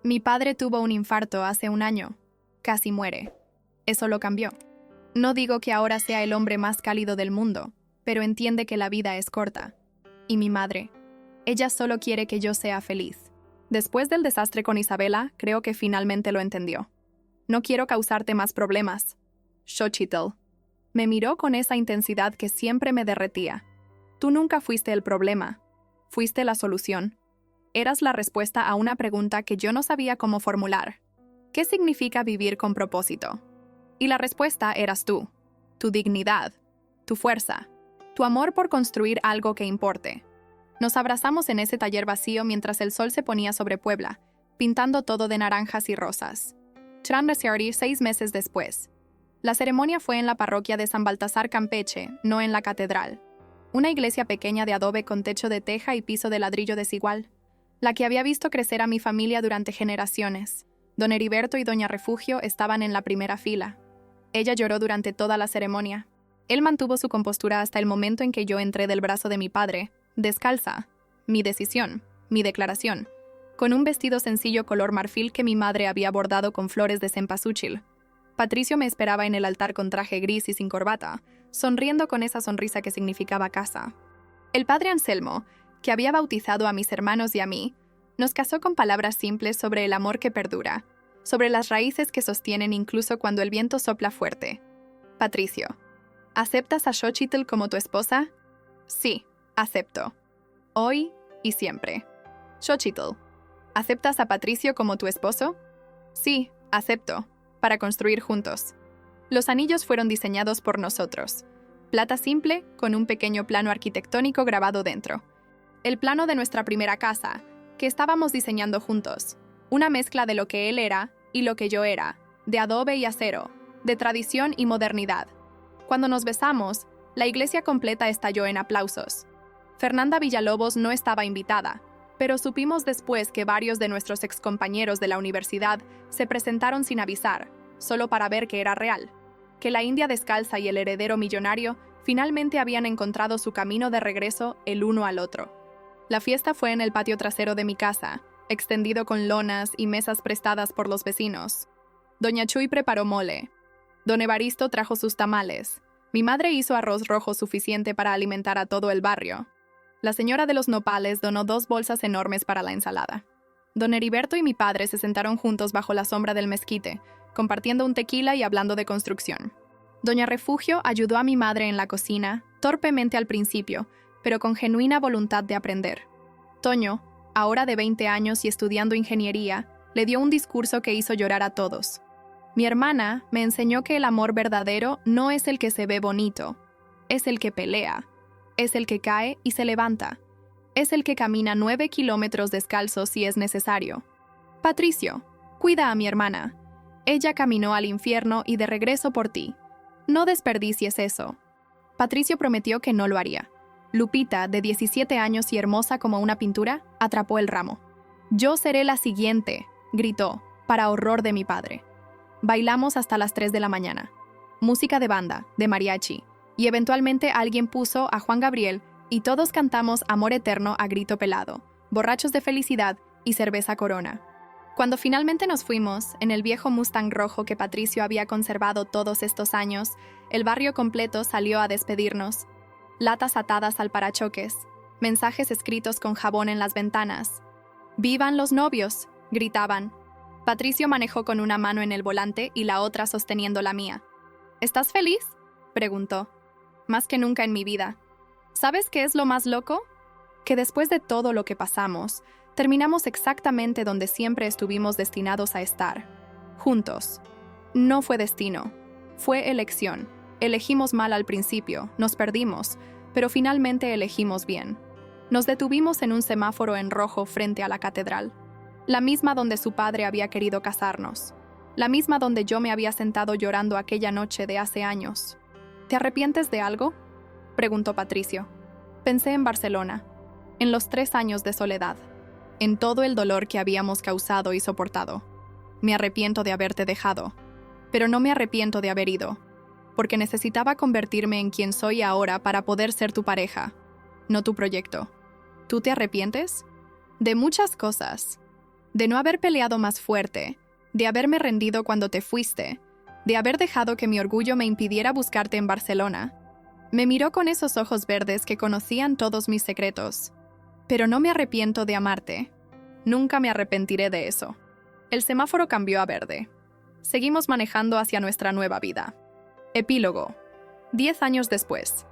Mi padre tuvo un infarto hace 1 año. Casi muere. Eso lo cambió. No digo que ahora sea el hombre más cálido del mundo, pero entiende que la vida es corta. Y mi madre. Ella solo quiere que yo sea feliz. Después del desastre con Isabela, creo que finalmente lo entendió. No quiero causarte más problemas. Xochitl. Me miró con esa intensidad que siempre me derretía. Tú nunca fuiste el problema. Fuiste la solución. Eras la respuesta a una pregunta que yo no sabía cómo formular. ¿Qué significa vivir con propósito? Y la respuesta eras tú. Tu dignidad. Tu fuerza. Tu amor por construir algo que importe. Nos abrazamos en ese taller vacío mientras el sol se ponía sobre Puebla, pintando todo de naranjas y rosas. Transarti 6 meses después. La ceremonia fue en la parroquia de San Baltasar Campeche, no en la catedral. Una iglesia pequeña de adobe con techo de teja y piso de ladrillo desigual, la que había visto crecer a mi familia durante generaciones. Don Heriberto y Doña Refugio estaban en la primera fila. Ella lloró durante toda la ceremonia. Él mantuvo su compostura hasta el momento en que yo entré del brazo de mi padre, descalza, mi decisión, mi declaración, con un vestido sencillo color marfil que mi madre había bordado con flores de cempasúchil. Patricio me esperaba en el altar con traje gris y sin corbata, sonriendo con esa sonrisa que significaba casa. El padre Anselmo, que había bautizado a mis hermanos y a mí, nos casó con palabras simples sobre el amor que perdura, sobre las raíces que sostienen incluso cuando el viento sopla fuerte. Patricio, ¿aceptas a Xochitl como tu esposa? Sí, acepto. Hoy y siempre. Xochitl, ¿aceptas a Patricio como tu esposo? Sí, acepto. Para construir juntos. Los anillos fueron diseñados por nosotros. Plata simple, con un pequeño plano arquitectónico grabado dentro. El plano de nuestra primera casa, que estábamos diseñando juntos. Una mezcla de lo que él era y lo que yo era, de adobe y acero, de tradición y modernidad. Cuando nos besamos, la iglesia completa estalló en aplausos. Fernanda Villalobos no estaba invitada, pero supimos después que varios de nuestros excompañeros de la universidad se presentaron sin avisar, solo para ver que era real, que la India descalza y el heredero millonario finalmente habían encontrado su camino de regreso el uno al otro. La fiesta fue en el patio trasero de mi casa, extendido con lonas y mesas prestadas por los vecinos. Doña Chuy preparó mole. Don Evaristo trajo sus tamales. Mi madre hizo arroz rojo suficiente para alimentar a todo el barrio. La señora de los nopales donó 2 bolsas enormes para la ensalada. Don Heriberto y mi padre se sentaron juntos bajo la sombra del mezquite, compartiendo un tequila y hablando de construcción. Doña Refugio ayudó a mi madre en la cocina, torpemente al principio, pero con genuina voluntad de aprender. Toño, ahora de 20 años y estudiando ingeniería, le dio un discurso que hizo llorar a todos. Mi hermana me enseñó que el amor verdadero no es el que se ve bonito, es el que pelea. Es el que cae y se levanta. Es el que camina 9 kilómetros descalzo si es necesario. Patricio, cuida a mi hermana. Ella caminó al infierno y de regreso por ti. No desperdicies eso. Patricio prometió que no lo haría. Lupita, de 17 años y hermosa como una pintura, atrapó el ramo. Yo seré la siguiente, gritó, para horror de mi padre. Bailamos hasta las 3 de la mañana. Música de banda, de mariachi. Y eventualmente alguien puso a Juan Gabriel y todos cantamos Amor Eterno a grito pelado, borrachos de felicidad y cerveza Corona. Cuando finalmente nos fuimos, en el viejo Mustang rojo que Patricio había conservado todos estos años, el barrio completo salió a despedirnos. Latas atadas al parachoques, mensajes escritos con jabón en las ventanas. ¡Vivan los novios!, gritaban. Patricio manejó con una mano en el volante y la otra sosteniendo la mía. ¿Estás feliz?, preguntó. Más que nunca en mi vida. ¿Sabes qué es lo más loco? Que después de todo lo que pasamos, terminamos exactamente donde siempre estuvimos destinados a estar. Juntos. No fue destino. Fue elección. Elegimos mal al principio, nos perdimos, pero finalmente elegimos bien. Nos detuvimos en un semáforo en rojo frente a la catedral. La misma donde su padre había querido casarnos. La misma donde yo me había sentado llorando aquella noche de hace años. ¿Te arrepientes de algo?, preguntó Patricio. Pensé en Barcelona, en los 3 años de soledad, en todo el dolor que habíamos causado y soportado. Me arrepiento de haberte dejado, pero no me arrepiento de haber ido, porque necesitaba convertirme en quien soy ahora para poder ser tu pareja, no tu proyecto. ¿Tú te arrepientes? De muchas cosas. De no haber peleado más fuerte, de haberme rendido cuando te fuiste, de haber dejado que mi orgullo me impidiera buscarte en Barcelona. Me miró con esos ojos verdes que conocían todos mis secretos. Pero no me arrepiento de amarte. Nunca me arrepentiré de eso. El semáforo cambió a verde. Seguimos manejando hacia nuestra nueva vida. Epílogo. 10 años después.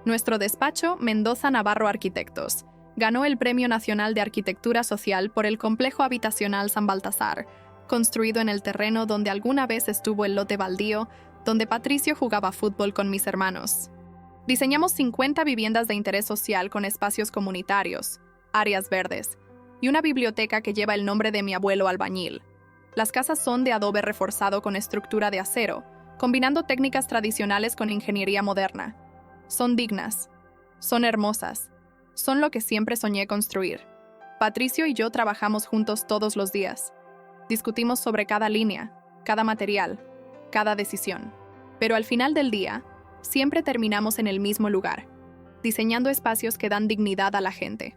Nuestro despacho, Mendoza Navarro Arquitectos, ganó el Premio Nacional de Arquitectura Social por el complejo habitacional San Baltasar, construido en el terreno donde alguna vez estuvo el lote baldío, donde Patricio jugaba fútbol con mis hermanos. Diseñamos 50 viviendas de interés social con espacios comunitarios, áreas verdes, y una biblioteca que lleva el nombre de mi abuelo albañil. Las casas son de adobe reforzado con estructura de acero, combinando técnicas tradicionales con ingeniería moderna. Son dignas, son hermosas, son lo que siempre soñé construir. Patricio y yo trabajamos juntos todos los días. Discutimos sobre cada línea, cada material, cada decisión. Pero al final del día, siempre terminamos en el mismo lugar, diseñando espacios que dan dignidad a la gente.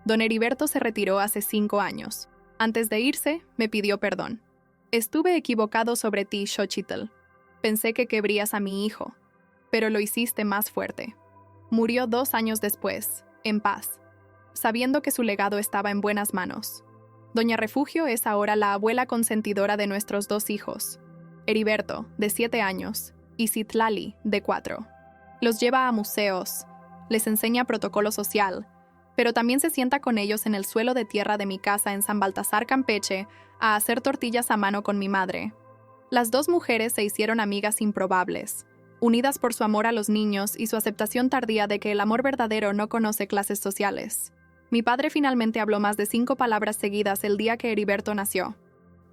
Don Heriberto se retiró hace 5 años. Antes de irse, me pidió perdón. Estuve equivocado sobre ti, Xochitl. Pensé que quebrías a mi hijo, pero lo hiciste más fuerte. Murió 2 años después, en paz, sabiendo que su legado estaba en buenas manos. Doña Refugio es ahora la abuela consentidora de nuestros 2 hijos, Heriberto, de 7 años, y Citlali, de 4. Los lleva a museos, les enseña protocolo social, pero también se sienta con ellos en el suelo de tierra de mi casa en San Baltasar, Campeche, a hacer tortillas a mano con mi madre. Las 2 mujeres se hicieron amigas improbables, unidas por su amor a los niños y su aceptación tardía de que el amor verdadero no conoce clases sociales. Mi padre finalmente habló más de 5 palabras seguidas el día que Heriberto nació.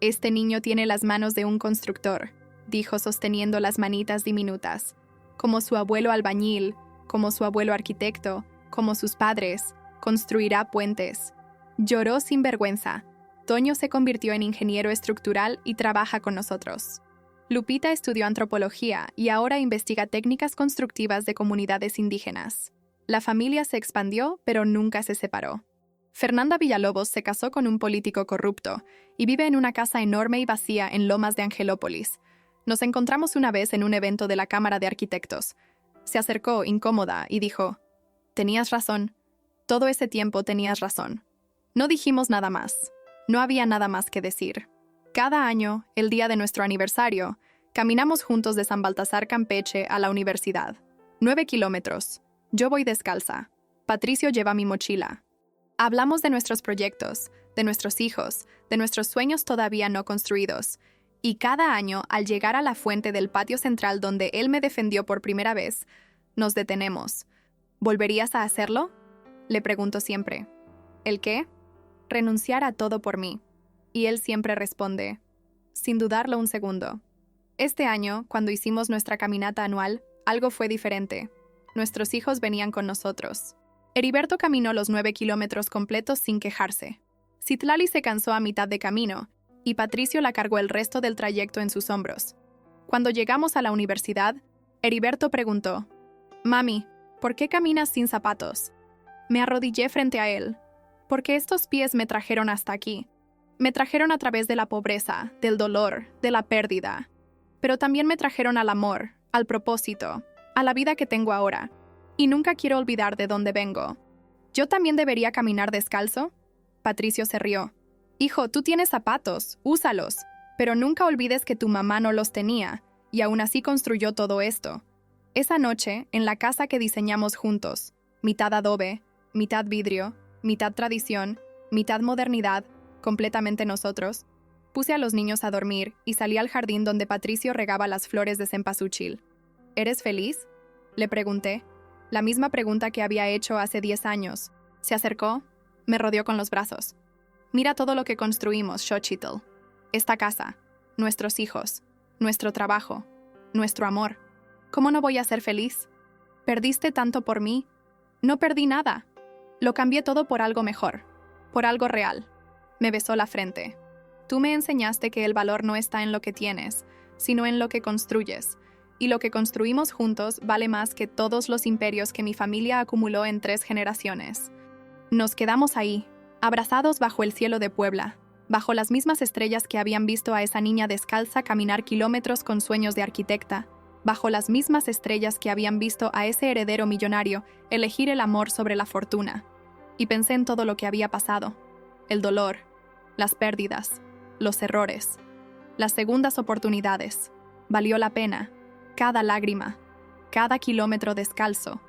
«Este niño tiene las manos de un constructor», dijo sosteniendo las manitas diminutas, como su abuelo albañil, como su abuelo arquitecto, como sus padres. Construirá puentes. Lloró sin vergüenza. Toño se convirtió en ingeniero estructural y trabaja con nosotros. Lupita estudió antropología y ahora investiga técnicas constructivas de comunidades indígenas. La familia se expandió, pero nunca se separó. Fernanda Villalobos se casó con un político corrupto y vive en una casa enorme y vacía en Lomas de Angelópolis. Nos encontramos una vez en un evento de la Cámara de Arquitectos. Se acercó, incómoda, y dijo: «Tenías razón. Todo ese tiempo tenías razón». No dijimos nada más. No había nada más que decir. Cada año, el día de nuestro aniversario, caminamos juntos de San Baltasar, Campeche, a la universidad. 9 kilómetros. Yo voy descalza. Patricio lleva mi mochila. Hablamos de nuestros proyectos, de nuestros hijos, de nuestros sueños todavía no construidos. Y cada año, al llegar a la fuente del patio central donde él me defendió por primera vez, nos detenemos. ¿Volverías a hacerlo?, le pregunto siempre. ¿El qué? Renunciar a todo por mí. Y él siempre responde, sin dudarlo un segundo. Este año, cuando hicimos nuestra caminata anual, algo fue diferente. Nuestros hijos venían con nosotros. Heriberto caminó los 9 kilómetros completos sin quejarse. Citlali se cansó a mitad de camino, y Patricio la cargó el resto del trayecto en sus hombros. Cuando llegamos a la universidad, Heriberto preguntó: «Mami, ¿por qué caminas sin zapatos?». Me arrodillé frente a él, porque estos pies me trajeron hasta aquí. Me trajeron a través de la pobreza, del dolor, de la pérdida. Pero también me trajeron al amor, al propósito, a la vida que tengo ahora. Y nunca quiero olvidar de dónde vengo. ¿Yo también debería caminar descalzo?». Patricio se rió. «Hijo, tú tienes zapatos, úsalos. Pero nunca olvides que tu mamá no los tenía, y aún así construyó todo esto». Esa noche, en la casa que diseñamos juntos, mitad adobe, mitad vidrio, mitad tradición, mitad modernidad, completamente nosotros, puse a los niños a dormir y salí al jardín donde Patricio regaba las flores de cempasúchil. «¿Eres feliz?», le pregunté. La misma pregunta que había hecho hace 10 años. Se acercó, me rodeó con los brazos. «Mira todo lo que construimos, Xochitl. Esta casa, nuestros hijos, nuestro trabajo, nuestro amor. ¿Cómo no voy a ser feliz? Perdiste tanto por mí». «No perdí nada. Lo cambié todo por algo mejor, por algo real». Me besó la frente. «Tú me enseñaste que el valor no está en lo que tienes, sino en lo que construyes. Y lo que construimos juntos vale más que todos los imperios que mi familia acumuló en 3 generaciones». Nos quedamos ahí, abrazados bajo el cielo de Puebla, bajo las mismas estrellas que habían visto a esa niña descalza caminar kilómetros con sueños de arquitecta, bajo las mismas estrellas que habían visto a ese heredero millonario elegir el amor sobre la fortuna. y pensé en todo lo que había pasado. El dolor, las pérdidas, los errores, las segundas oportunidades. Valió la pena, cada lágrima, cada kilómetro descalzo,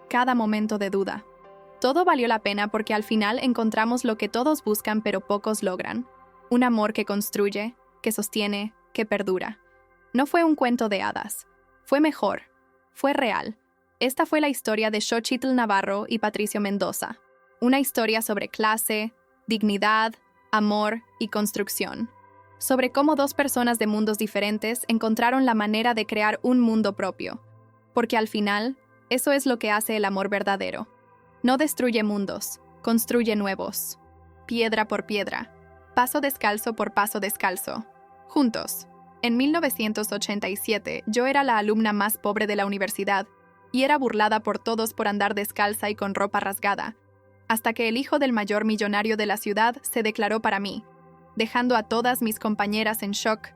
cada momento de duda. Todo valió la pena porque al final encontramos lo que todos buscan pero pocos logran. Un amor que construye, que sostiene, que perdura. No fue un cuento de hadas. Fue mejor. Fue real. Esta fue la historia de Xochitl Navarro y Patricio Mendoza. Una historia sobre clase, dignidad, amor y construcción. Sobre cómo dos personas de mundos diferentes encontraron la manera de crear un mundo propio. Porque al final, eso es lo que hace el amor verdadero. No destruye mundos, construye nuevos. Piedra por piedra, paso descalzo por paso descalzo. Juntos. En 1987, yo era la alumna más pobre de la universidad y era burlada por todos por andar descalza y con ropa rasgada, hasta que el hijo del mayor millonario de la ciudad se declaró para mí, dejando a todas mis compañeras en shock